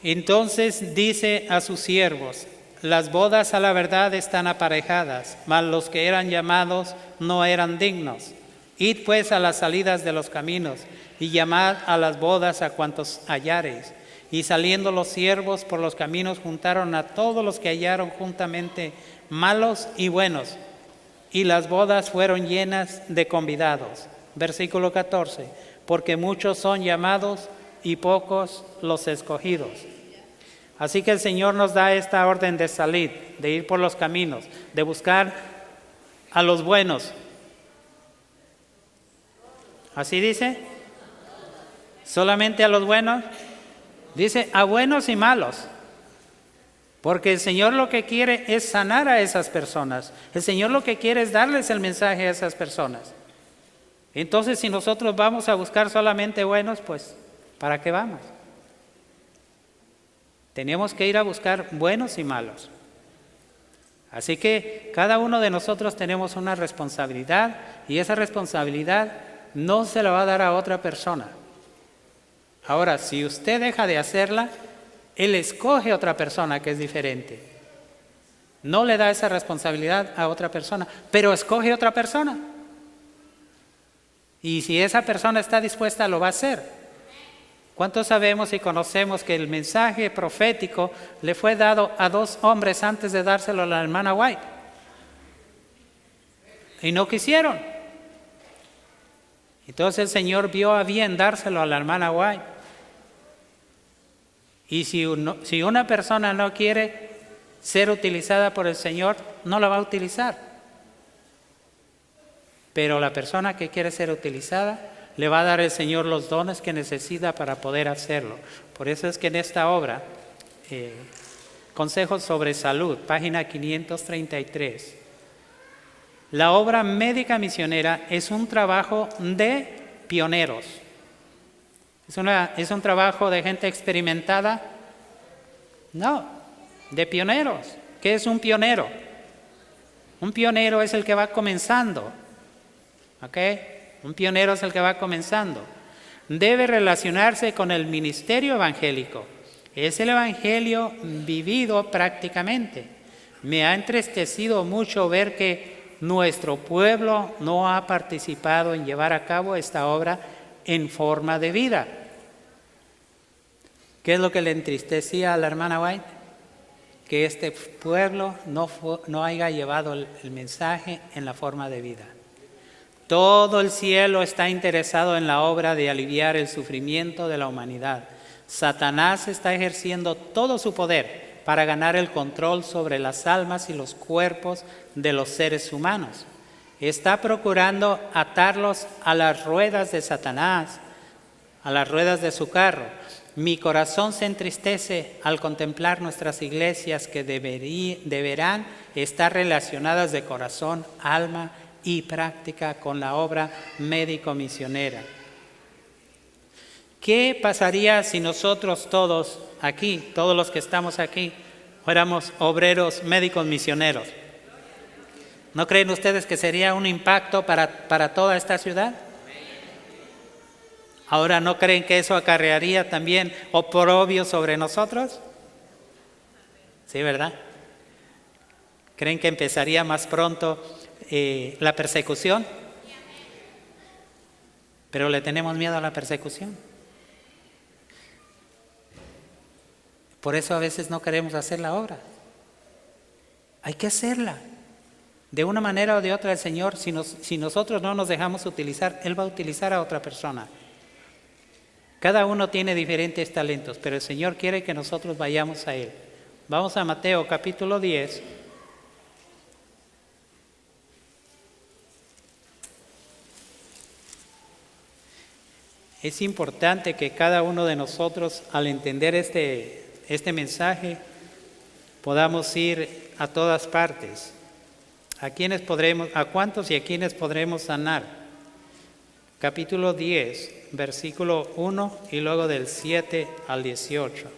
Entonces dice a sus siervos: las bodas a la verdad están aparejadas, mas los que eran llamados no eran dignos. Id pues a las salidas de los caminos, y llamad a las bodas a cuantos hallareis. Y saliendo los siervos por los caminos, juntaron a todos los que hallaron juntamente, malos y buenos. Y las bodas fueron llenas de convidados. Versículo 14. Porque muchos son llamados y pocos los escogidos. Así que el Señor nos da esta orden de salir, de ir por los caminos, de buscar a los buenos. ¿Así dice? ¿Solamente a los buenos? Dice a buenos y malos. Porque el Señor lo que quiere es sanar a esas personas. El Señor lo que quiere es darles el mensaje a esas personas. Entonces, si nosotros vamos a buscar solamente buenos, pues, ¿para qué vamos? Tenemos que ir a buscar buenos y malos. Así que cada uno de nosotros tenemos una responsabilidad, y esa responsabilidad no se la va a dar a otra persona. Ahora, si usted deja de hacerla, Él escoge otra persona que es diferente. No le da esa responsabilidad a otra persona, pero escoge otra persona. Y si esa persona está dispuesta, lo va a hacer. ¿Cuántos sabemos y conocemos que el mensaje profético le fue dado a 2 hombres antes de dárselo a la hermana White? Y no quisieron. Entonces el Señor vio a bien dárselo a la hermana White. Y si una persona no quiere ser utilizada por el Señor, no la va a utilizar. Pero la persona que quiere ser utilizada, le va a dar el Señor los dones que necesita para poder hacerlo. Por eso es que en esta obra, Consejos sobre Salud, página 533, la obra médica misionera es un trabajo de pioneros. ¿Es un trabajo de gente experimentada? No, de pioneros. ¿Qué es un pionero? Un pionero es el que va comenzando. ¿Ok? Un pionero es el que va comenzando. Debe relacionarse con el ministerio evangélico. Es el evangelio vivido prácticamente. Me ha entristecido mucho ver que nuestro pueblo no ha participado en llevar a cabo esta obra en forma de vida. ¿Qué es lo que le entristecía a la hermana White? Que este pueblo no haya llevado el mensaje en la forma de vida. Todo el cielo está interesado en la obra de aliviar el sufrimiento de la humanidad. Satanás está ejerciendo todo su poder para ganar el control sobre las almas y los cuerpos de los seres humanos. Está procurando atarlos a las ruedas de Satanás, a las ruedas de su carro. Mi corazón se entristece al contemplar nuestras iglesias que deberán estar relacionadas de corazón, alma y práctica con la obra médico-misionera. ¿Qué pasaría si nosotros todos aquí, todos los que estamos aquí, fuéramos obreros médicos misioneros? ¿No creen ustedes que sería un impacto para toda esta ciudad? Ahora, ¿no creen que eso acarrearía también oprobio sobre nosotros? Sí, ¿verdad? ¿Creen que empezaría más pronto la persecución? Pero le tenemos miedo a la persecución. Por eso a veces no queremos hacer la obra. Hay que hacerla. De una manera o de otra el Señor, si nosotros no nos dejamos utilizar, Él va a utilizar a otra persona. Cada uno tiene diferentes talentos, pero el Señor quiere que nosotros vayamos a Él. Vamos a Mateo capítulo 10. Es importante que cada uno de nosotros, al entender este mensaje, podamos ir a todas partes. ¿A cuántos y a quiénes podremos sanar? Capítulo 10, versículo 1 y luego del 7 al 18.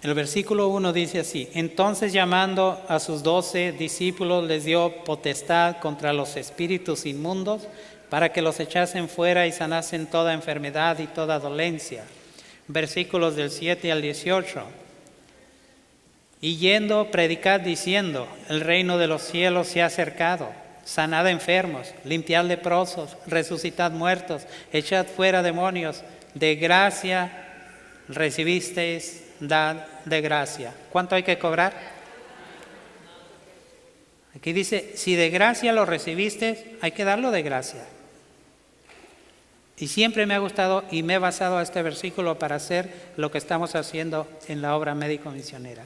El versículo 1 dice así: entonces llamando a sus 12 discípulos les dio potestad contra los espíritus inmundos para que los echasen fuera y sanasen toda enfermedad y toda dolencia. Versículos del 7 al 18. Y yendo, predicad diciendo, el reino de los cielos se ha acercado, sanad enfermos, limpiad leprosos, resucitad muertos, echad fuera demonios, de gracia recibisteis, dad de gracia. ¿Cuánto hay que cobrar? Aquí dice, si de gracia lo recibiste, hay que darlo de gracia. Y siempre me ha gustado y me he basado a este versículo para hacer lo que estamos haciendo en la obra médico-misionera.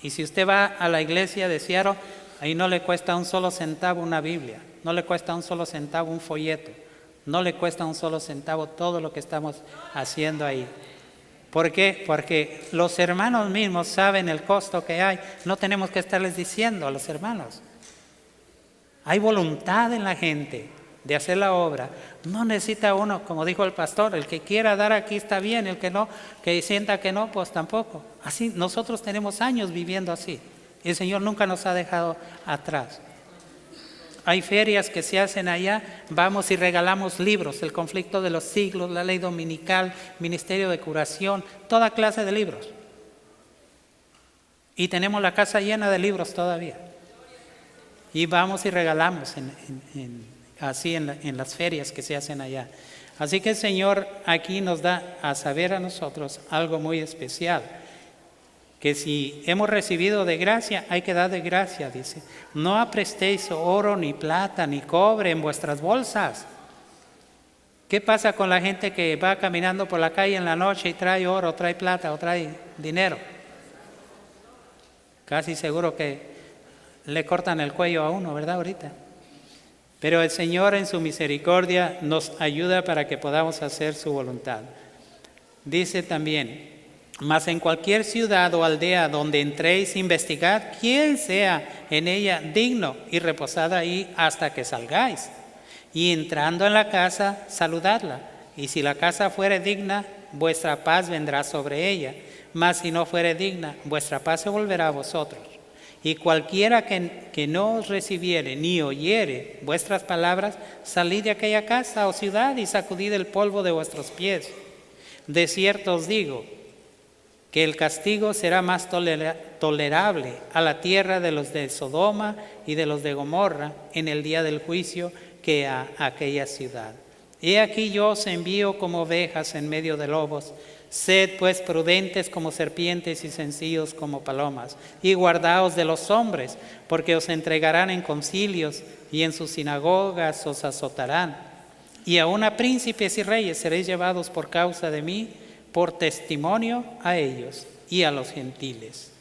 Y si usted va a la iglesia de Seattle, ahí no le cuesta un solo centavo una Biblia, no le cuesta un solo centavo un folleto, no le cuesta un solo centavo todo lo que estamos haciendo ahí. ¿Por qué? Porque los hermanos mismos saben el costo que hay. No tenemos que estarles diciendo a los hermanos. Hay voluntad en la gente de hacer la obra. No necesita uno, como dijo el pastor, el que quiera dar aquí está bien, el que no, que sienta que no, pues tampoco. Así, nosotros tenemos años viviendo así. Y el Señor nunca nos ha dejado atrás. Hay ferias que se hacen allá, vamos y regalamos libros, El conflicto de los siglos, la ley dominical, ministerio de curación, toda clase de libros. Y tenemos la casa llena de libros todavía. Y vamos y regalamos así en las ferias que se hacen allá. Así que el Señor aquí nos da a saber a nosotros algo muy especial. Que si hemos recibido de gracia, hay que dar de gracia, dice. No aprestéis oro, ni plata, ni cobre en vuestras bolsas. ¿Qué pasa con la gente que va caminando por la calle en la noche y trae oro, trae plata o trae dinero? Casi seguro que le cortan el cuello a uno, ¿verdad? Ahorita. Pero el Señor en su misericordia nos ayuda para que podamos hacer su voluntad. Dice también, Mas en cualquier ciudad o aldea donde entréis, investigad quién sea en ella digno y reposad ahí hasta que salgáis. Y entrando en la casa, saludadla. Y si la casa fuere digna, vuestra paz vendrá sobre ella. Mas si no fuere digna, vuestra paz se volverá a vosotros. Y cualquiera que no os recibiere ni oyere vuestras palabras, salid de aquella casa o ciudad y sacudid el polvo de vuestros pies. De cierto os digo que el castigo será más tolerable a la tierra de los de Sodoma y de los de Gomorra en el día del juicio que a aquella ciudad. He aquí yo os envío como ovejas en medio de lobos. Sed pues prudentes como serpientes y sencillos como palomas, y guardaos de los hombres, porque os entregarán en concilios y en sus sinagogas os azotarán. Y aun a príncipes y reyes seréis llevados por causa de mí, por testimonio a ellos y a los gentiles.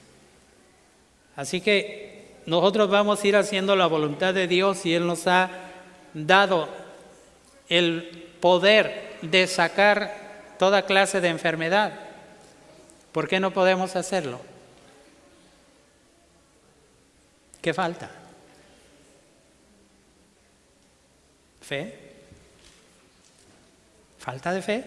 Así que nosotros vamos a ir haciendo la voluntad de Dios y Él nos ha dado el poder de sacar toda clase de enfermedad. ¿Por qué no podemos hacerlo? ¿Qué falta? ¿Fe? ¿Falta de fe?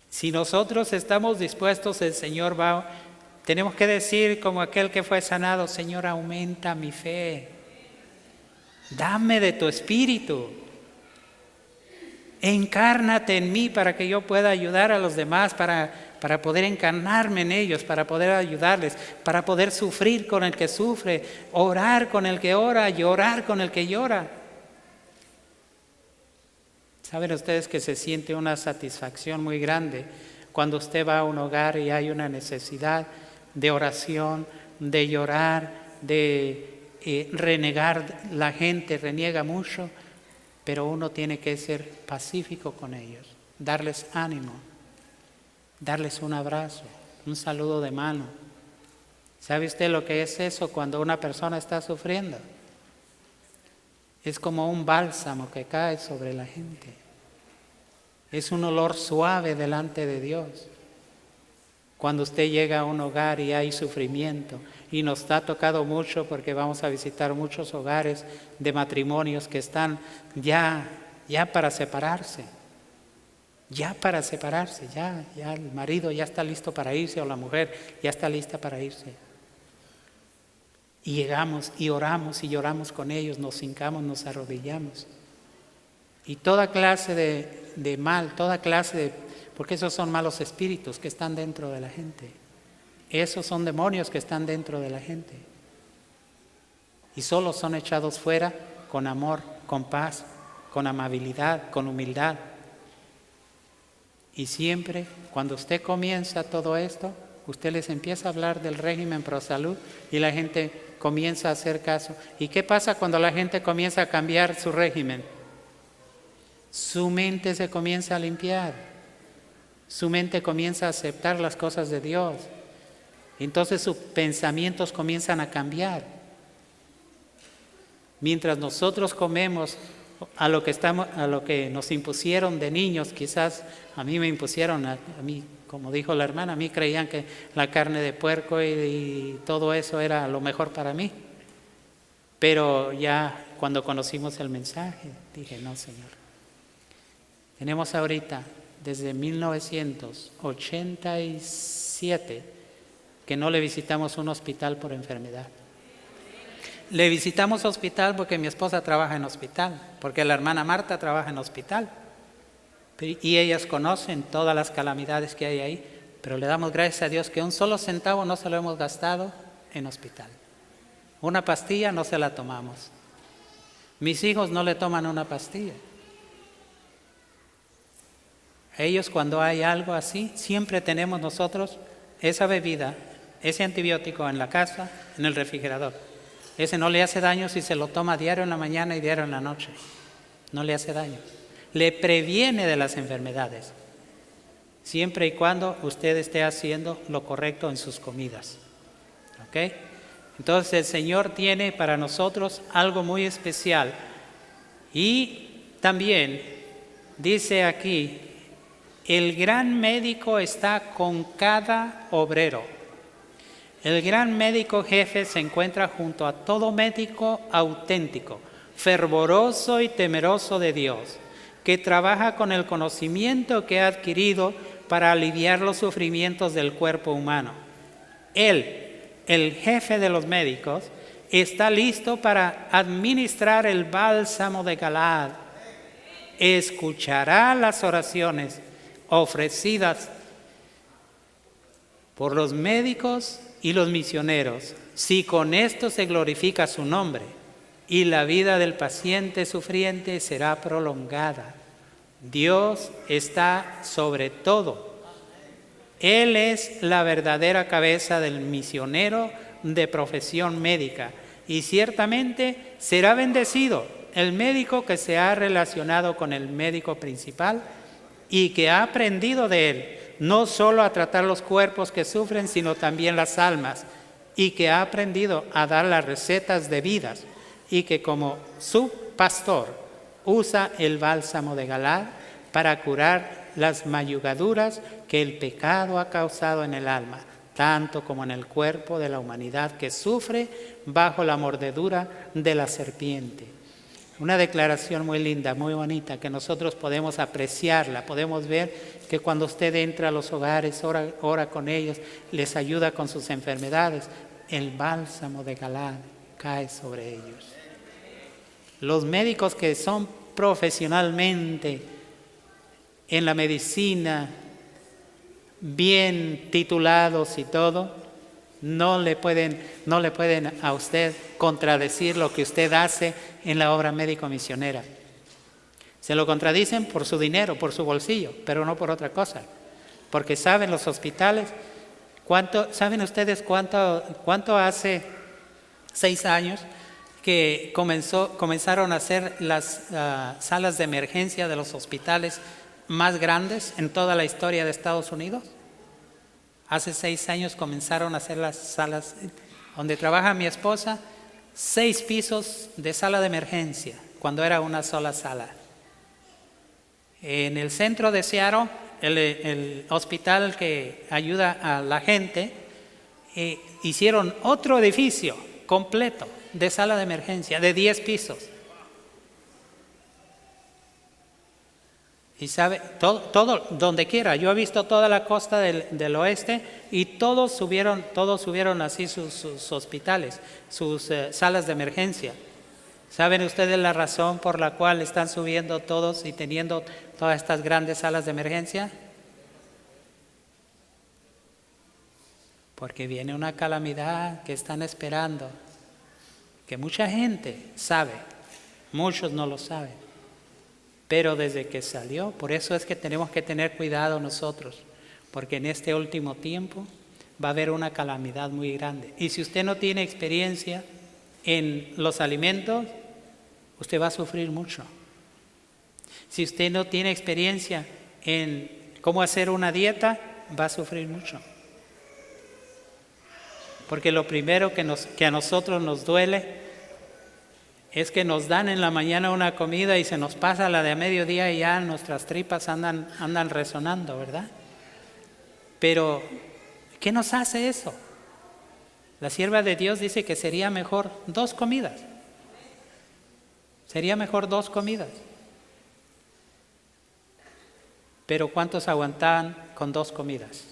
Si nosotros estamos dispuestos, el Señor va. Tenemos que decir como aquel que fue sanado: Señor, aumenta mi fe. Dame de tu espíritu. Encárnate en mí para que yo pueda ayudar a los demás, para poder encarnarme en ellos, para poder ayudarles, para poder sufrir con el que sufre, orar con el que ora, llorar con el que llora. ¿Saben ustedes que se siente una satisfacción muy grande cuando usted va a un hogar y hay una necesidad de oración, de llorar, de renegar? La gente reniega mucho, pero uno tiene que ser pacífico con ellos, darles ánimo, darles un abrazo, un saludo de mano. ¿Sabe usted lo que es eso cuando una persona está sufriendo? Es como un bálsamo que cae sobre la gente. Es un olor suave delante de Dios. Cuando usted llega a un hogar y hay sufrimiento, y nos ha tocado mucho porque vamos a visitar muchos hogares de matrimonios que están ya para separarse. Ya el marido ya está listo para irse o la mujer ya está lista para irse. Y llegamos y oramos y lloramos con ellos, nos hincamos, nos arrodillamos. Y toda clase de mal, porque esos son malos espíritus que están dentro de la gente. Esos son demonios que están dentro de la gente. Y solo son echados fuera con amor, con paz, con amabilidad, con humildad. Y siempre, cuando usted comienza todo esto, usted les empieza a hablar del régimen ProSalud y la gente comienza a hacer caso. ¿Y qué pasa cuando la gente comienza a cambiar su régimen? Su mente se comienza a limpiar. Su mente comienza a aceptar las cosas de Dios. Entonces sus pensamientos comienzan a cambiar. Mientras nosotros comemos a lo que nos impusieron de niños, quizás a mí me impusieron, a mí, como dijo la hermana, a mí creían que la carne de puerco y todo eso era lo mejor para mí. Pero ya cuando conocimos el mensaje, dije, no, Señor. Tenemos ahorita, desde 1987, que no le visitamos un hospital por enfermedad. Le visitamos hospital porque mi esposa trabaja en hospital, porque la hermana Marta trabaja en hospital. Y ellas conocen todas las calamidades que hay ahí, pero le damos gracias a Dios que un solo centavo no se lo hemos gastado en hospital. Una pastilla no se la tomamos. Mis hijos no le toman una pastilla. Ellos, cuando hay algo así, siempre tenemos nosotros esa bebida, ese antibiótico en la casa, en el refrigerador. Ese no le hace daño si se lo toma diario en la mañana y diario en la noche. No le hace daño. Le previene de las enfermedades, siempre y cuando usted esté haciendo lo correcto en sus comidas. ¿Ok? Entonces el Señor tiene para nosotros algo muy especial. Y también dice aquí, El gran médico está con cada obrero. El gran médico jefe se encuentra junto a todo médico auténtico, fervoroso y temeroso de Dios, que trabaja con el conocimiento que ha adquirido para aliviar los sufrimientos del cuerpo humano. Él, el jefe de los médicos, está listo para administrar el bálsamo de Galaad. Escuchará las oraciones ofrecidas por los médicos y los misioneros, si con esto se glorifica su nombre, y la vida del paciente sufriente será prolongada. Dios está sobre todo. Él es la verdadera cabeza del misionero de profesión médica, y ciertamente será bendecido el médico que se ha relacionado con el médico principal y que ha aprendido de él, no solo a tratar los cuerpos que sufren, sino también las almas, y que ha aprendido a dar las recetas debidas, y que como su pastor usa el bálsamo de Galaad para curar las mayugaduras que el pecado ha causado en el alma, tanto como en el cuerpo de la humanidad que sufre bajo la mordedura de la serpiente. Una declaración muy linda, muy bonita, que nosotros podemos apreciarla, podemos ver que cuando usted entra a los hogares, ora con ellos, les ayuda con sus enfermedades, el bálsamo de Galaad cae sobre ellos. Los médicos que son profesionalmente en la medicina, bien titulados y todo, no le pueden a usted contradecir lo que usted hace en la obra médico-misionera. Se lo contradicen por su dinero, por su bolsillo, pero no por otra cosa. Porque saben los hospitales, ¿saben ustedes cuánto hace 6 años que comenzaron a hacer las salas de emergencia de los hospitales más grandes en toda la historia de Estados Unidos? Hace 6 años comenzaron a hacer las salas donde trabaja mi esposa, 6 pisos de sala de emergencia, cuando era una sola sala. En el centro de Seattle, el hospital que ayuda a la gente, hicieron otro edificio completo de sala de emergencia, de 10 pisos. Y sabe, todo, donde quiera, yo he visto toda la costa del oeste y todos subieron así sus hospitales, sus salas de emergencia. ¿Saben ustedes la razón por la cual están subiendo todos y teniendo todas estas grandes salas de emergencia? Porque viene una calamidad que están esperando, que mucha gente sabe, muchos no lo saben. Pero desde que salió, por eso es que tenemos que tener cuidado nosotros, porque en este último tiempo va a haber una calamidad muy grande. Y si usted no tiene experiencia en los alimentos, usted va a sufrir mucho. Si usted no tiene experiencia en cómo hacer una dieta, va a sufrir mucho. Porque lo primero que a nosotros nos duele es que nos dan en la mañana una comida y se nos pasa la de a mediodía y ya nuestras tripas andan resonando, ¿verdad? Pero, ¿qué nos hace eso? La sierva de Dios dice que sería mejor 2 comidas. Sería mejor 2 comidas. Pero ¿cuántos aguantaban con 2 comidas?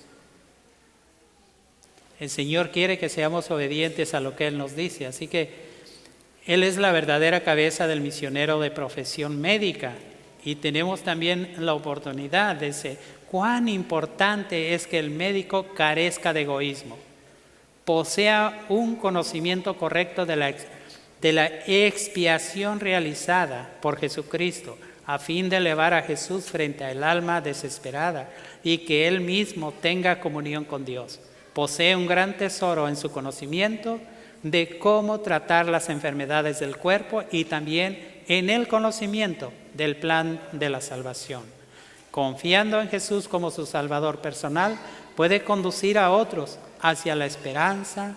El Señor quiere que seamos obedientes a lo que Él nos dice, así que Él es la verdadera cabeza del misionero de profesión médica y tenemos también la oportunidad de ser cuán importante es que el médico carezca de egoísmo, posea un conocimiento correcto de la expiación realizada por Jesucristo a fin de elevar a Jesús frente al alma desesperada y que Él mismo tenga comunión con Dios. Posee un gran tesoro en su conocimiento de cómo tratar las enfermedades del cuerpo y también en el conocimiento del plan de la salvación. Confiando en Jesús como su Salvador personal, puede conducir a otros hacia la esperanza,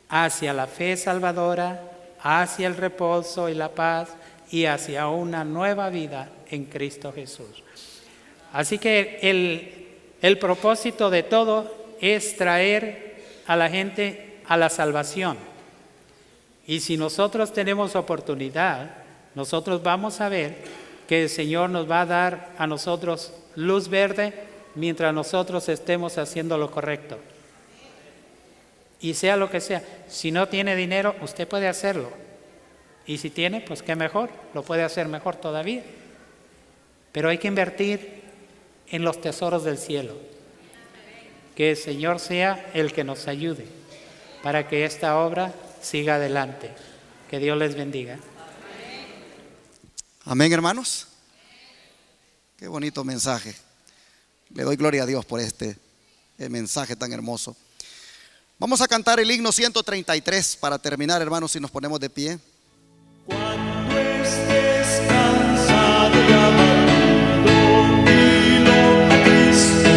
hacia la fe salvadora, hacia el reposo y la paz y hacia una nueva vida en Cristo Jesús. Así que el propósito de todo es traer a la gente a la salvación. Y si nosotros tenemos oportunidad, nosotros vamos a ver que el Señor nos va a dar a nosotros luz verde mientras nosotros estemos haciendo lo correcto. Y sea lo que sea, si no tiene dinero, usted puede hacerlo. Y si tiene, pues qué mejor, lo puede hacer mejor todavía. Pero hay que invertir en los tesoros del cielo. Que el Señor sea el que nos ayude para que esta obra siga adelante. Que Dios les bendiga. Amén, hermanos. Qué bonito mensaje. Le doy gloria a Dios por este mensaje tan hermoso. Vamos a cantar el himno 133 para terminar, hermanos, si nos ponemos de pie. Cuando estés cansado y abatido, dilo a Cristo,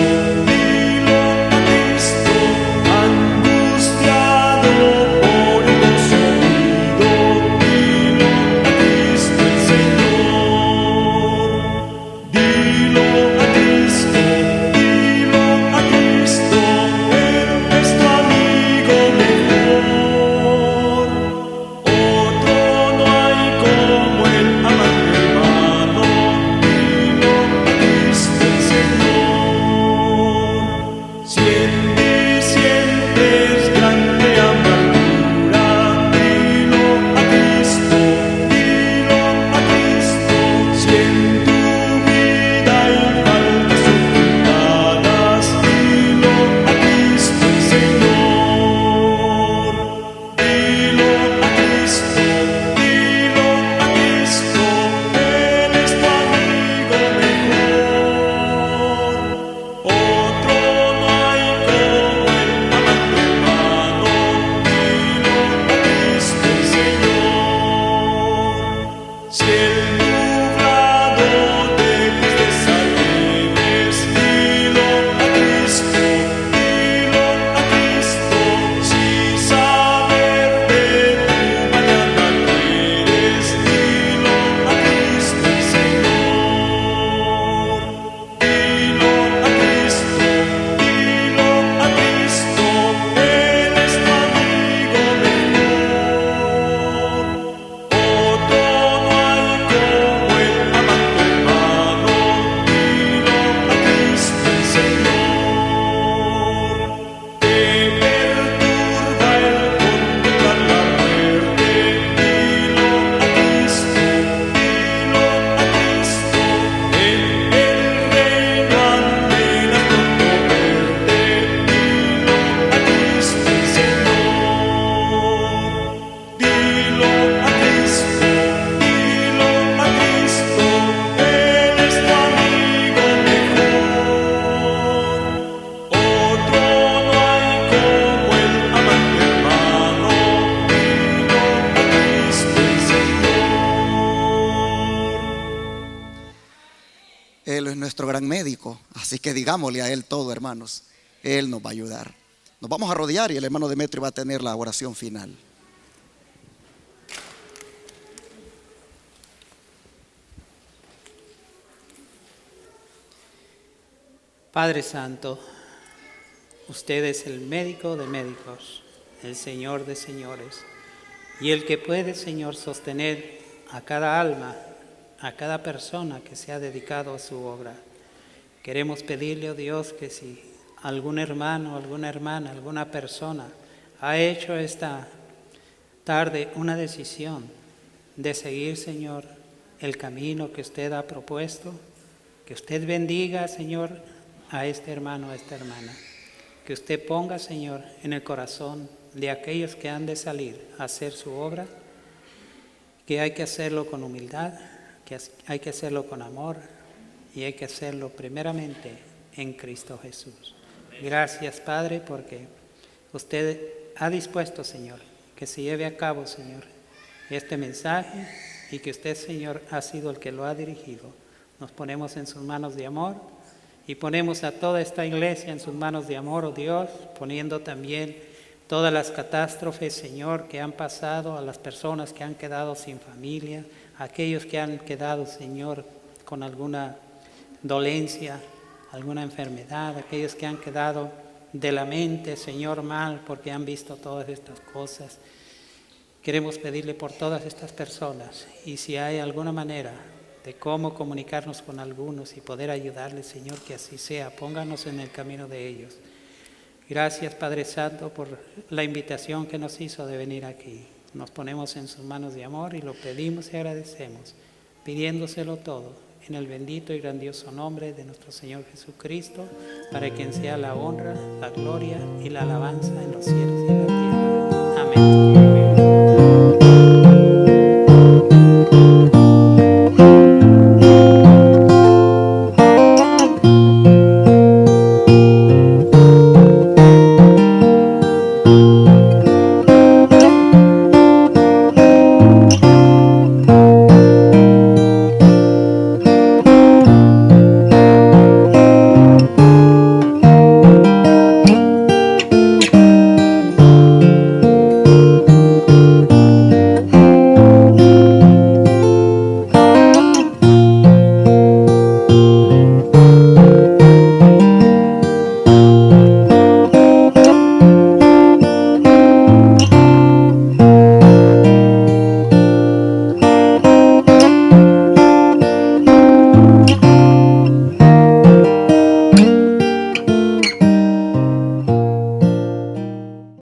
angustiado por el desolido, dilo a Cristo el Señor. Dilo a Cristo, Él es tu amigo mejor. Médico, así que digámosle a Él todo, hermanos. Él nos va a ayudar. Nos vamos a arrodillar y el hermano Demetrio va a tener la oración final. Padre Santo, usted es el médico de médicos, el Señor de señores, y el que puede, Señor, sostener a cada alma, a cada persona que se ha dedicado a su obra. Queremos pedirle, oh Dios, que si algún hermano, alguna hermana, alguna persona ha hecho esta tarde una decisión de seguir, Señor, el camino que usted ha propuesto, que usted bendiga, Señor, a este hermano, a esta hermana. Que usted ponga, Señor, en el corazón de aquellos que han de salir a hacer su obra, que hay que hacerlo con humildad, que hay que hacerlo con amor y hay que hacerlo primeramente en Cristo Jesús. Gracias, Padre, porque usted ha dispuesto, Señor, que se lleve a cabo, Señor, este mensaje y que usted, Señor, ha sido el que lo ha dirigido. Nos ponemos en sus manos de amor y ponemos a toda esta iglesia en sus manos de amor, oh Dios, poniendo también todas las catástrofes, Señor, que han pasado a las personas que han quedado sin familia, a aquellos que han quedado, Señor, con alguna dolencia, alguna enfermedad, aquellos que han quedado de la mente, Señor, mal porque han visto todas estas cosas. Queremos pedirle por todas estas personas, y si hay alguna manera de cómo comunicarnos con algunos y poder ayudarles, Señor, que así sea. Pónganos en el camino de ellos. Gracias, Padre Santo, por la invitación que nos hizo de venir aquí. Nos ponemos en sus manos de amor y lo pedimos y agradecemos, pidiéndoselo todo en el bendito y grandioso nombre de nuestro Señor Jesucristo, para quien sea la honra, la gloria y la alabanza en los cielos y en la tierra. Amén.